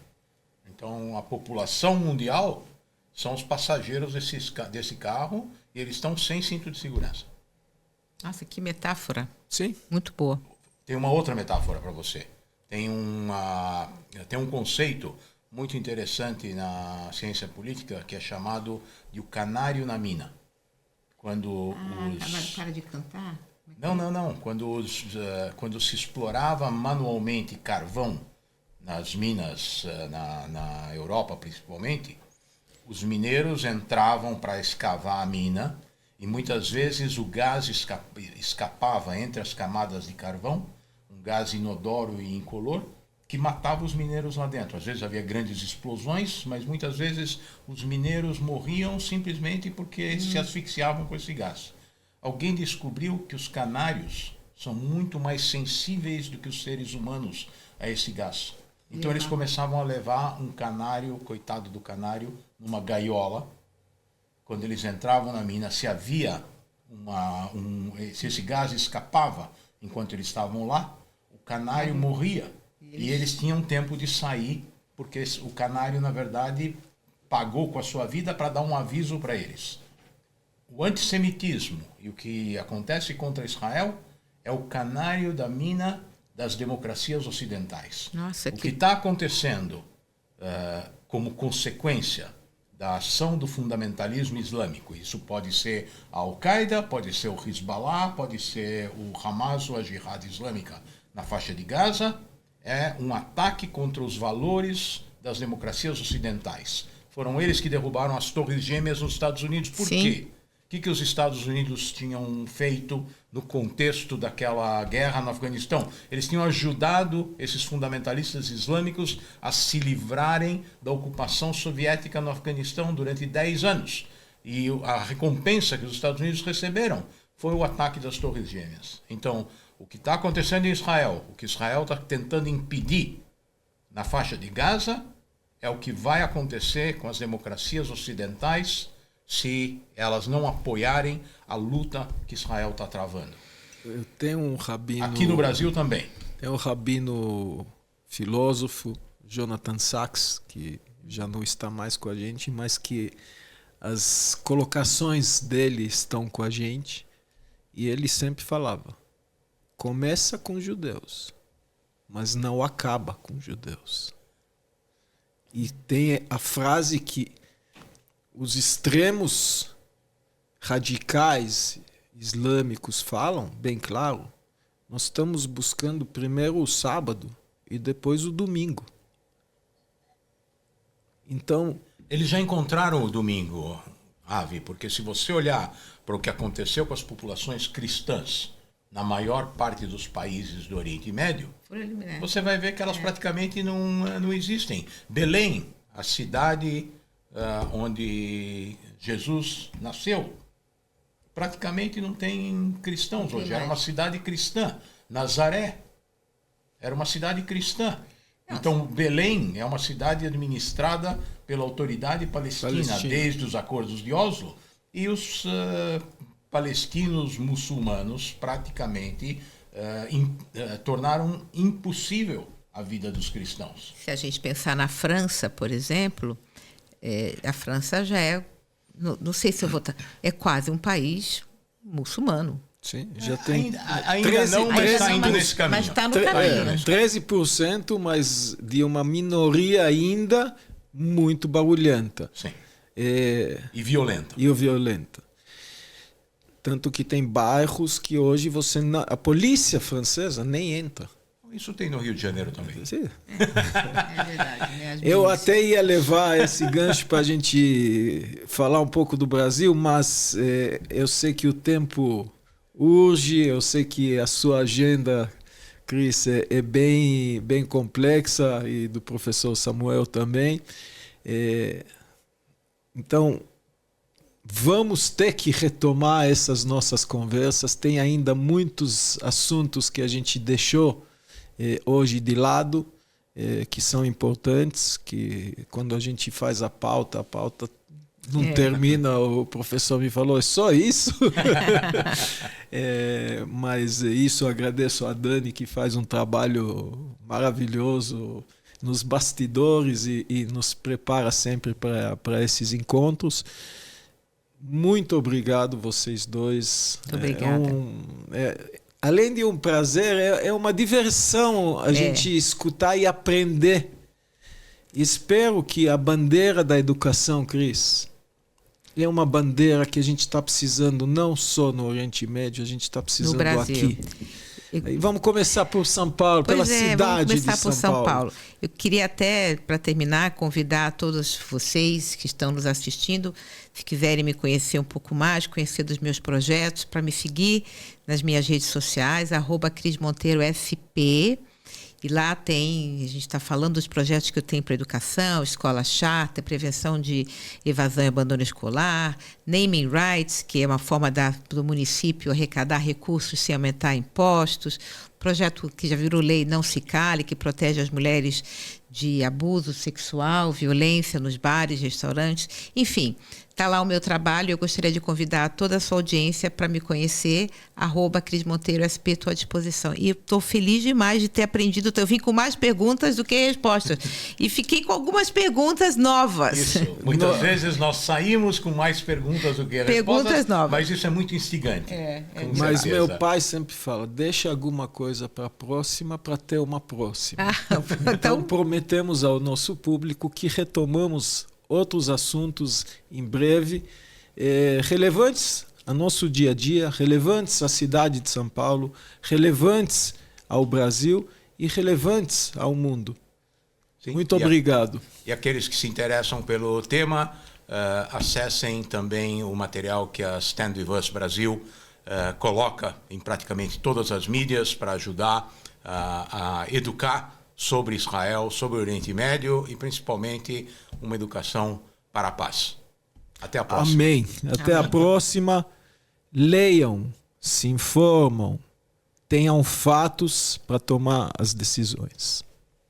Speaker 3: Então, a população mundial são os passageiros desse carro e eles estão sem cinto de segurança.
Speaker 2: Nossa, que metáfora.
Speaker 1: Sim.
Speaker 2: Muito boa.
Speaker 3: Tem uma outra metáfora para você. Tem um conceito muito interessante na ciência política que é chamado de o canário na mina. Quando
Speaker 2: Para de cantar?
Speaker 3: Não. Quando se explorava manualmente carvão nas minas, na Europa principalmente, os mineiros entravam para escavar a mina e muitas vezes o gás escapava entre as camadas de carvão, um gás inodoro e incolor, que matava os mineiros lá dentro. Às vezes havia grandes explosões, mas muitas vezes os mineiros morriam simplesmente porque se asfixiavam com esse gás. Alguém descobriu que os canários são muito mais sensíveis do que os seres humanos a esse gás. Então eles começavam a levar um canário, coitado do canário, numa gaiola. Quando eles entravam na mina, se esse gás escapava enquanto eles estavam lá, o canário morria. E eles tinham tempo de sair, porque o canário, na verdade, pagou com a sua vida para dar um aviso para eles. O antissemitismo e o que acontece contra Israel é o canário da mina das democracias ocidentais.
Speaker 2: Nossa,
Speaker 3: o que está acontecendo como consequência da ação do fundamentalismo islâmico, isso pode ser a Al-Qaeda, pode ser o Hezbollah, pode ser o Hamas ou a Jihad Islâmica na faixa de Gaza, é um ataque contra os valores das democracias ocidentais. Foram eles que derrubaram as Torres Gêmeas nos Estados Unidos. Por quê? O que os Estados Unidos tinham feito no contexto daquela guerra no Afeganistão? Eles tinham ajudado esses fundamentalistas islâmicos a se livrarem da ocupação soviética no Afeganistão durante 10 anos. E a recompensa que os Estados Unidos receberam foi o ataque das Torres Gêmeas. Então, o que está acontecendo em Israel, o que Israel está tentando impedir na faixa de Gaza, é o que vai acontecer com as democracias ocidentais se elas não apoiarem a luta que Israel está travando.
Speaker 1: Eu tenho um rabino...
Speaker 3: Aqui no Brasil também.
Speaker 1: Tem um rabino filósofo, Jonathan Sachs, que já não está mais com a gente, mas que as colocações dele estão com a gente. E ele sempre falava, começa com os judeus, mas não acaba com os judeus. E tem a frase que os extremos radicais islâmicos falam, bem claro, nós estamos buscando primeiro o sábado e depois o domingo. Então...
Speaker 3: Eles já encontraram o domingo, Avi, porque se você olhar para o que aconteceu com as populações cristãs na maior parte dos países do Oriente Médio, você vai ver que elas praticamente não existem. Belém, a cidade onde Jesus nasceu, praticamente não tem cristãos hoje. Era uma cidade cristã. Nazaré era uma cidade cristã. Então, Belém é uma cidade administrada pela autoridade palestina desde os acordos de Oslo, e os palestinos muçulmanos praticamente tornaram impossível a vida dos cristãos.
Speaker 2: Se a gente pensar na França, por exemplo, a França já é, não sei se eu vou... É quase um país muçulmano.
Speaker 1: Sim, já tem...
Speaker 3: Ainda 13, não, mas está indo nesse caminho.
Speaker 2: Mas está no caminho.
Speaker 1: 13%, mas de uma minoria ainda muito barulhenta.
Speaker 3: Sim. E violenta.
Speaker 1: E violenta. Tanto que tem bairros que hoje a polícia francesa nem entra.
Speaker 3: Isso tem no Rio de Janeiro também.
Speaker 1: Sim.
Speaker 2: É verdade, né?
Speaker 1: Eu até ia levar esse gancho para a gente falar um pouco do Brasil, mas eu sei que o tempo urge, eu sei que a sua agenda, Cris, é bem complexa, e do professor Samuel também. Então, vamos ter que retomar essas nossas conversas. Tem ainda muitos assuntos que a gente deixou hoje de lado, que são importantes, que quando a gente faz a pauta não termina. O professor me falou, é só isso? Mas isso, eu agradeço a Dani, que faz um trabalho maravilhoso nos bastidores e nos prepara sempre para esses encontros. Muito obrigado, vocês dois.
Speaker 2: Muito obrigada.
Speaker 1: Além de um prazer, é uma diversão a gente escutar e aprender. Espero que a bandeira da educação, Cris, é uma bandeira que a gente está precisando não só no Oriente Médio, a gente está precisando aqui. E vamos começar por São Paulo, pela cidade de São Paulo. Vamos começar por São Paulo.
Speaker 2: Eu queria até, para terminar, convidar todos vocês que estão nos assistindo, se quiserem me conhecer um pouco mais, conhecer dos meus projetos, para me seguir nas minhas redes sociais, @CrisMonteiroSP. E lá a gente está falando dos projetos que eu tenho para educação, escola charter, prevenção de evasão e abandono escolar, naming rights, que é uma forma do município arrecadar recursos sem aumentar impostos, projeto que já virou lei Não Se Cale, que protege as mulheres de abuso sexual, violência nos bares, restaurantes, enfim. Está lá o meu trabalho. Eu gostaria de convidar toda a sua audiência para me conhecer, @CrisMonteiroSP, estou à disposição. E estou feliz demais de ter aprendido. Eu vim com mais perguntas do que respostas. E fiquei com algumas perguntas novas.
Speaker 3: Isso. Muitas vezes nós saímos com mais perguntas do que respostas.
Speaker 2: Perguntas novas.
Speaker 3: Mas isso é muito instigante.
Speaker 1: Mas meu pai sempre fala, deixa alguma coisa para a próxima para ter uma próxima. Então prometemos ao nosso público que retomamos outros assuntos em breve, relevantes ao nosso dia a dia, relevantes à cidade de São Paulo, relevantes ao Brasil e relevantes ao mundo. Sim. Muito obrigado.
Speaker 3: E aqueles que se interessam pelo tema, acessem também o material que a Stand With Us Brasil coloca em praticamente todas as mídias para ajudar a educar sobre Israel, sobre o Oriente Médio e principalmente uma educação para a paz. Até a próxima.
Speaker 1: Amém. Até a próxima. Leiam, se informam, tenham fatos para tomar as decisões.